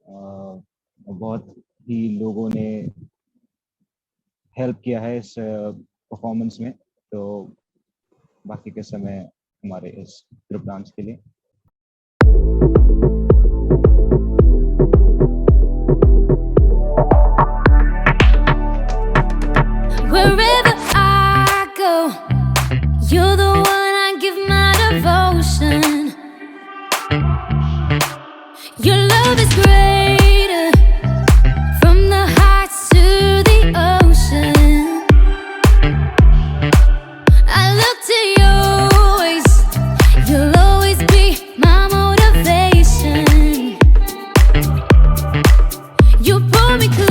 बहुत ही लोगों ने हेल्प किया है इस परफॉर्मेंस में, तो बाकी के समय हमारे इस ग्रुप डांस के लिए। Wherever I go, you're the one I give my devotion. Your love is greater, from the heights to the ocean. I look to you always, you'll always be my motivation. You pull me close.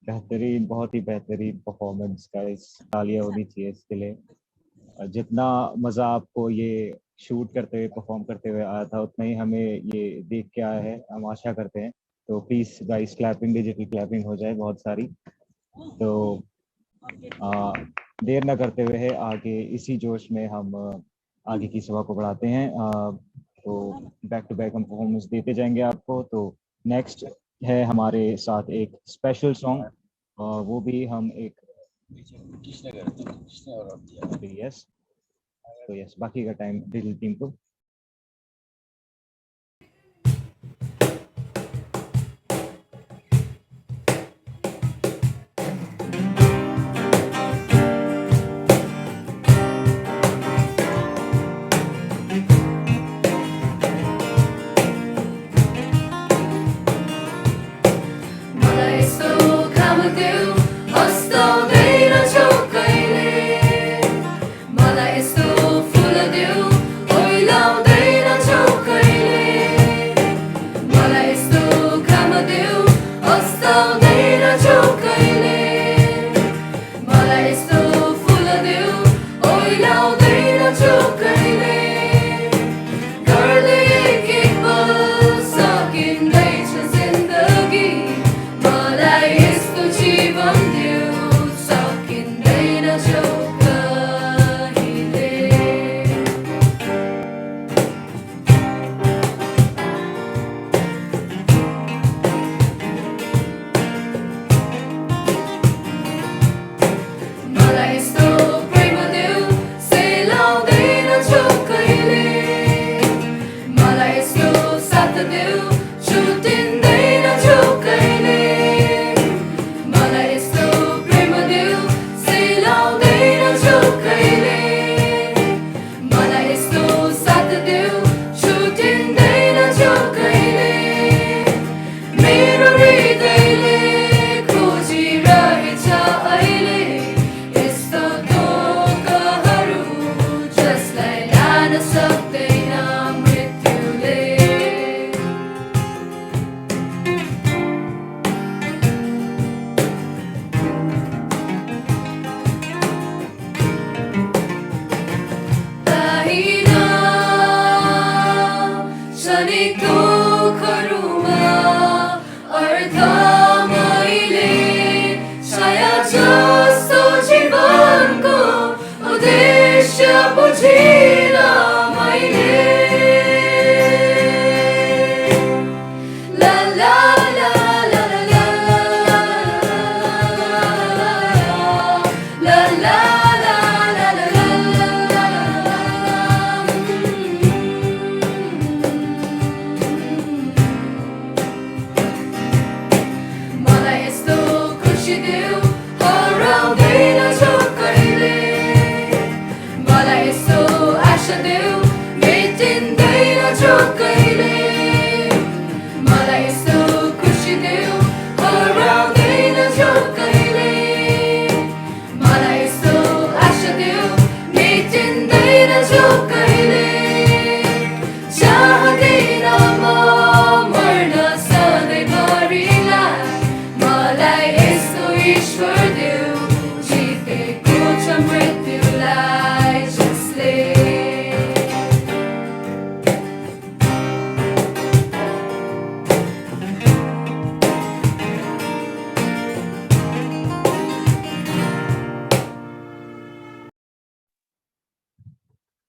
बेहतरीन, बहुत ही बेहतरीन performance का, इस तालियां होनी चाहिए इसके लिए। जितना मज़ा आपको ये शूट करते हुए, परफॉर्म करते हुए आया था, उतना ही हमें ये देख के आया है, हम आशा करते हैं। तो please guys clapping, digital clapping हो जाए बहुत सारी। तो देर न करते हुए आगे इसी जोश में हम आगे की सभा को बढ़ाते हैं। तो बैक टू बैक हम परफॉर्मेंस देते जाएंगे आपको। तो नेक्स्ट है हमारे साथ एक स्पेशल सॉन्ग, वो भी हम एक यस, तो यस, बाकी का टाइम डिजिटल टीम को।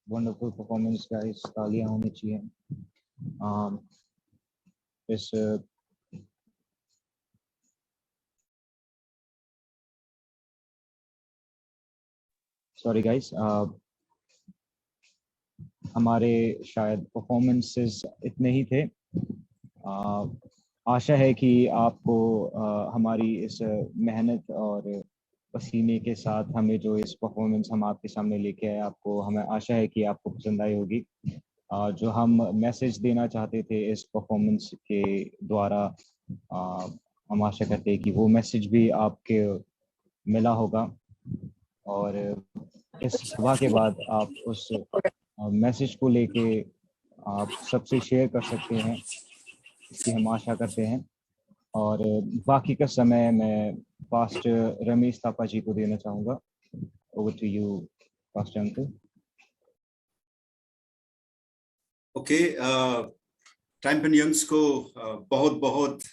वंडरफुल परफॉर्मेंस गाइस, तालियां होनी चाहिए। इस सॉरी गाइस, हमारे शायद परफॉर्मेंसेस इतने ही थे। आशा है कि आपको हमारी इस मेहनत और पसीने के साथ हमें जो इस परफॉर्मेंस हम आपके सामने लेके आए, आपको हमें आशा है कि आपको पसंद आई होगी। जो हम मैसेज देना चाहते थे इस परफॉर्मेंस के द्वारा, हम आशा करते हैं कि वो मैसेज भी आपके मिला होगा, और इस सभा के बाद आप उस मैसेज को लेके आप सबसे शेयर कर सकते हैं, इसकी हम आशा करते हैं। और बाकी का समय मैं पास्टर रमेश थापा जी को देना चाहूँगा। Over to you pastor uncle. Okay, triumphant youngs को बहुत बहुत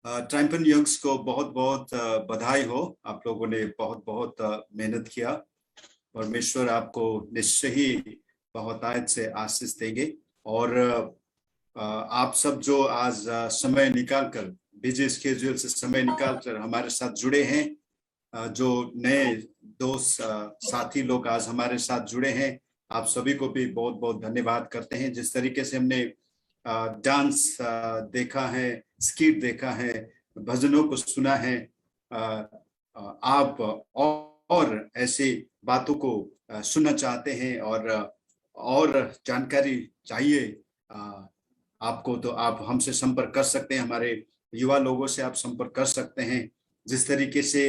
ट्राइम्पन यंग्स को बहुत बहुत बधाई हो। आप लोगों ने बहुत बहुत मेहनत किया। परमेश्वर आपको निश्चय ही बहुतायत से आशीष देंगे। और आप सब जो आज समय निकालकर, बिजी स्केड्यूल से समय निकालकर हमारे साथ जुड़े हैं, जो नए दोस्त साथी लोग आज हमारे साथ जुड़े हैं, आप सभी को भी बहुत बहुत धन्यवाद करते हैं। जिस तरीके से हमने डांस देखा है, स्किट देखा है, भजनों को सुना है, आप और ऐसी बातों को सुनना चाहते हैं और जानकारी चाहिए आपको, तो आप हमसे संपर्क कर सकते हैं। हमारे युवा लोगों से आप संपर्क कर सकते हैं। जिस तरीके से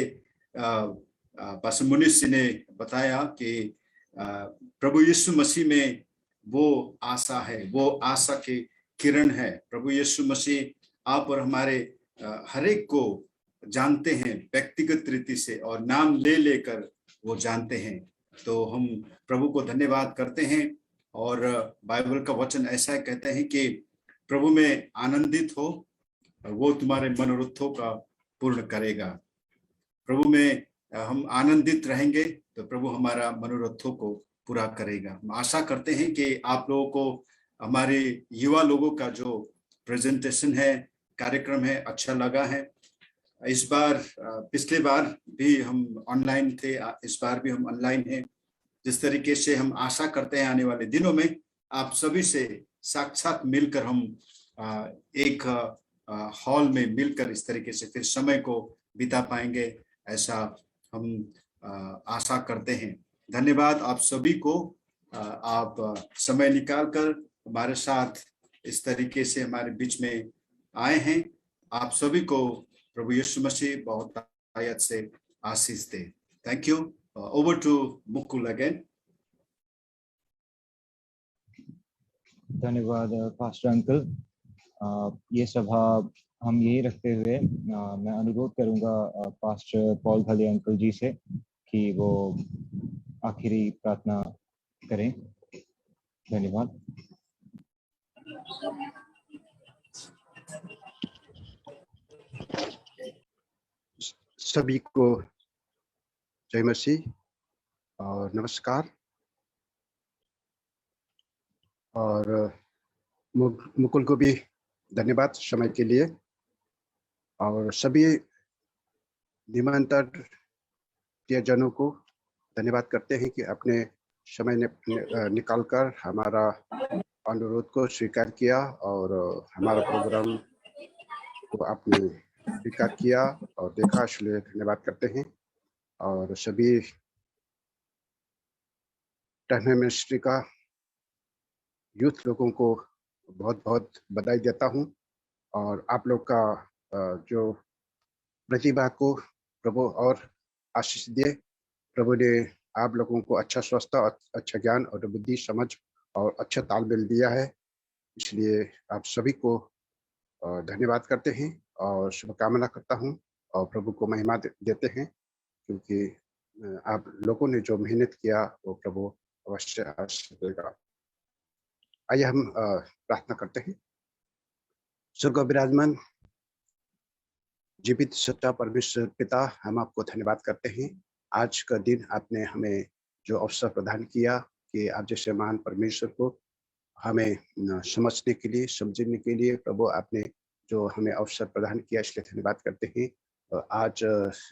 पास्टर मुनीष जी ने बताया कि प्रभु यीशु मसीह में वो आशा है, वो आशा की किरण है। प्रभु यीशु मसीह आप और हमारे हर एक को जानते हैं व्यक्तिगत रीति से, और नाम ले लेकर वो जानते हैं। तो हम प्रभु को धन्यवाद करते हैं। और बाइबल का वचन ऐसा कहते हैं कि प्रभु में आनंदित हो, वो तुम्हारे मनोरथों का पूर्ण करेगा। प्रभु में हम आनंदित रहेंगे तो प्रभु हमारा मनोरथों को पूरा करेगा। हम आशा करते हैं कि आप लोगों को हमारे युवा लोगों का जो प्रेजेंटेशन है, कार्यक्रम है, अच्छा लगा है। इस बार पिछले बार भी हम ऑनलाइन थे, इस बार भी हम ऑनलाइन हैं। जिस तरीके से हम आशा करते हैं आने वाले दिनों में आप सभी से साक्षात मिलकर हम एक हॉल में मिलकर इस तरीके से फिर समय को बिता पाएंगे, ऐसा हम आशा करते हैं। धन्यवाद आप सभी को। आप समय निकालकर हमारे साथ इस तरीके से हमारे बीच में आए हैं। आप सभी को प्रभु यीशु मसीह बहुत आयत से आशीष दे। Thank you. Over to Mukul again. धन्यवाद पास्टर अंकल। ये सभा हम यही रखते हुए मैं अनुरोध करूंगा pastor Paul Khale uncle ji से कि वो आखिरी प्रार्थना करें। धन्यवाद। सभी को जय मसीह और नमस्कार। और मुकुल को भी धन्यवाद समय के लिए, और सभी निमंत्रित प्रियजनों को धन्यवाद करते हैं कि अपने समय निकालकर हमारा अनुरोध को स्वीकार किया और हमारा प्रोग्राम को आपने स्वीकार किया और देखा, इसलिए धन्यवाद करते हैं। और सभी टर्नर मिनिस्ट्री का यूथ लोगों को बहुत बहुत बधाई देता हूं। और आप लोग का जो प्रतिभा को प्रभु और आशीष दे। प्रभु ने आप लोगों को अच्छा स्वास्थ्य, अच्छा ज्ञान और बुद्धि, समझ और अच्छा तालमेल दिया है, इसलिए आप सभी को धन्यवाद करते हैं और शुभकामना करता हूं और प्रभु को महिमा देते हैं, क्योंकि आप लोगों ने जो मेहनत किया वो प्रभु अवश्य आशीष देगा। आइए हम प्रार्थना करते हैं। स्वर्ग विराजमान जीवित सच्चा परमेश्वर पिता, हम आपको धन्यवाद करते हैं। आज का दिन आपने हमें जो अवसर प्रदान किया कि आप जैसे महान परमेश्वर को हमें समझने के लिए, समझने के लिए प्रभु आपने जो हमें अवसर प्रदान किया, इसलिए धन्यवाद करते हैं। आज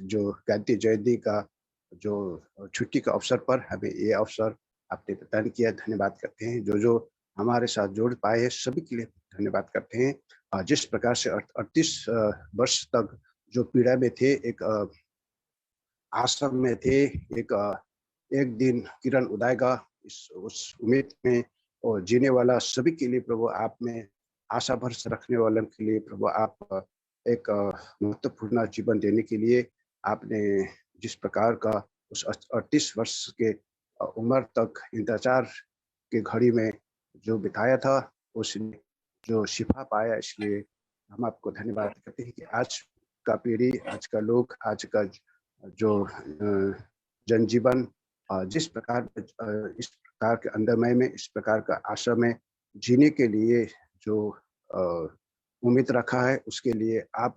जो गांधी जयंती का जो छुट्टी का अवसर पर हमें ये अवसर आपने प्रदान किया, धन्यवाद करते हैं। जो हमारे साथ जोड़ पाए सभी के लिए धन्यवाद करते हैं। जिस प्रकार से 38 वर्ष तक जो पीड़ा में थे, एक आश्रम में थे, एक दिन किरण उदाएगा उस उम्मीद में और जीने वाला सभी के लिए प्रभु आप में आशा भरोसा रखने वालों के लिए प्रभु आप एक महत्वपूर्ण जीवन देने के लिए आपने जिस प्रकार का उस 38 वर्ष के उम्र तक इंतजार की घड़ी में जो बिताया था, उसने जो शिफा पाया, इसलिए हम आपको धन्यवाद करते हैं कि आज का पीढ़ी, आज का लोग, आज का जो जनजीवन जिस प्रकार इस प्रकार के अंधमय में, इस प्रकार का आशा में जीने के लिए जो उम्मीद रखा है, उसके लिए आप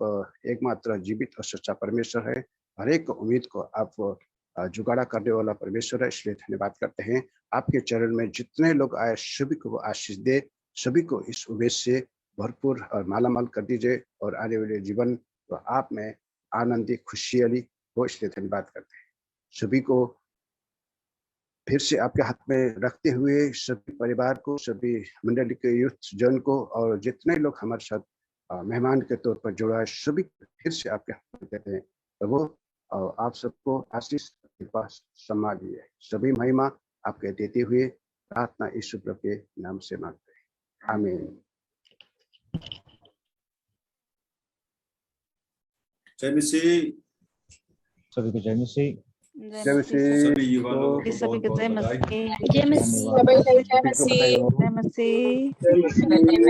एकमात्र जीवित और सच्चा परमेश्वर है। हर एक उम्मीद को आप जुगाड़ा करने वाला परमेश्वर है, इसलिए धन्यवाद करते हैं। आपके चरण में जितने लोग आए, सभी को आशीष दे, सभी को इस उम्मीद से भरपूर और मालामाल कर दीजिए और आने वाले जीवन तो आप में आनंदी, खुशहाली हो, इसलिए धन्यवाद करते हैं। सभी को फिर से आपके हाथ में रखते हुए, सभी परिवार को, सभी मंडली के यूथ जन को और जितने लोग हमारे साथ मेहमान के तौर पर जुड़ा है, सभी फिर से आपके हाथ में देते हैं। प्रभु और आप सबको आशीष, कृपा, सम्मान दिए, सभी महिमा आपके देते हुए प्रार्थना यीशु प्रभु के नाम से मांगते हैं, आमीन। जय मसीह। सभी को जय मसीह। जय मसीह। सभी युवा लोगों को सभी को बहुत जय बहुत बधाई। मसीह। जय मसीह। जय मसीह। जय मसीह। जय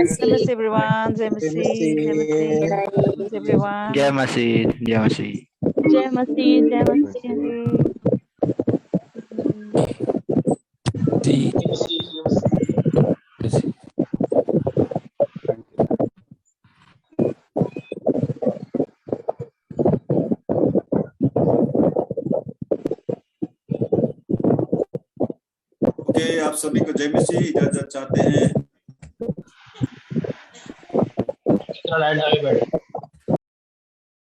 मसीह एवरीवन। जय मसीह। जय मसीह एवरीवन। जय मसीह। जय मसीह। जय मसीह। जय मसीह। ओके, आप सभी को जय मसीह। इजाजत चाहते हैं।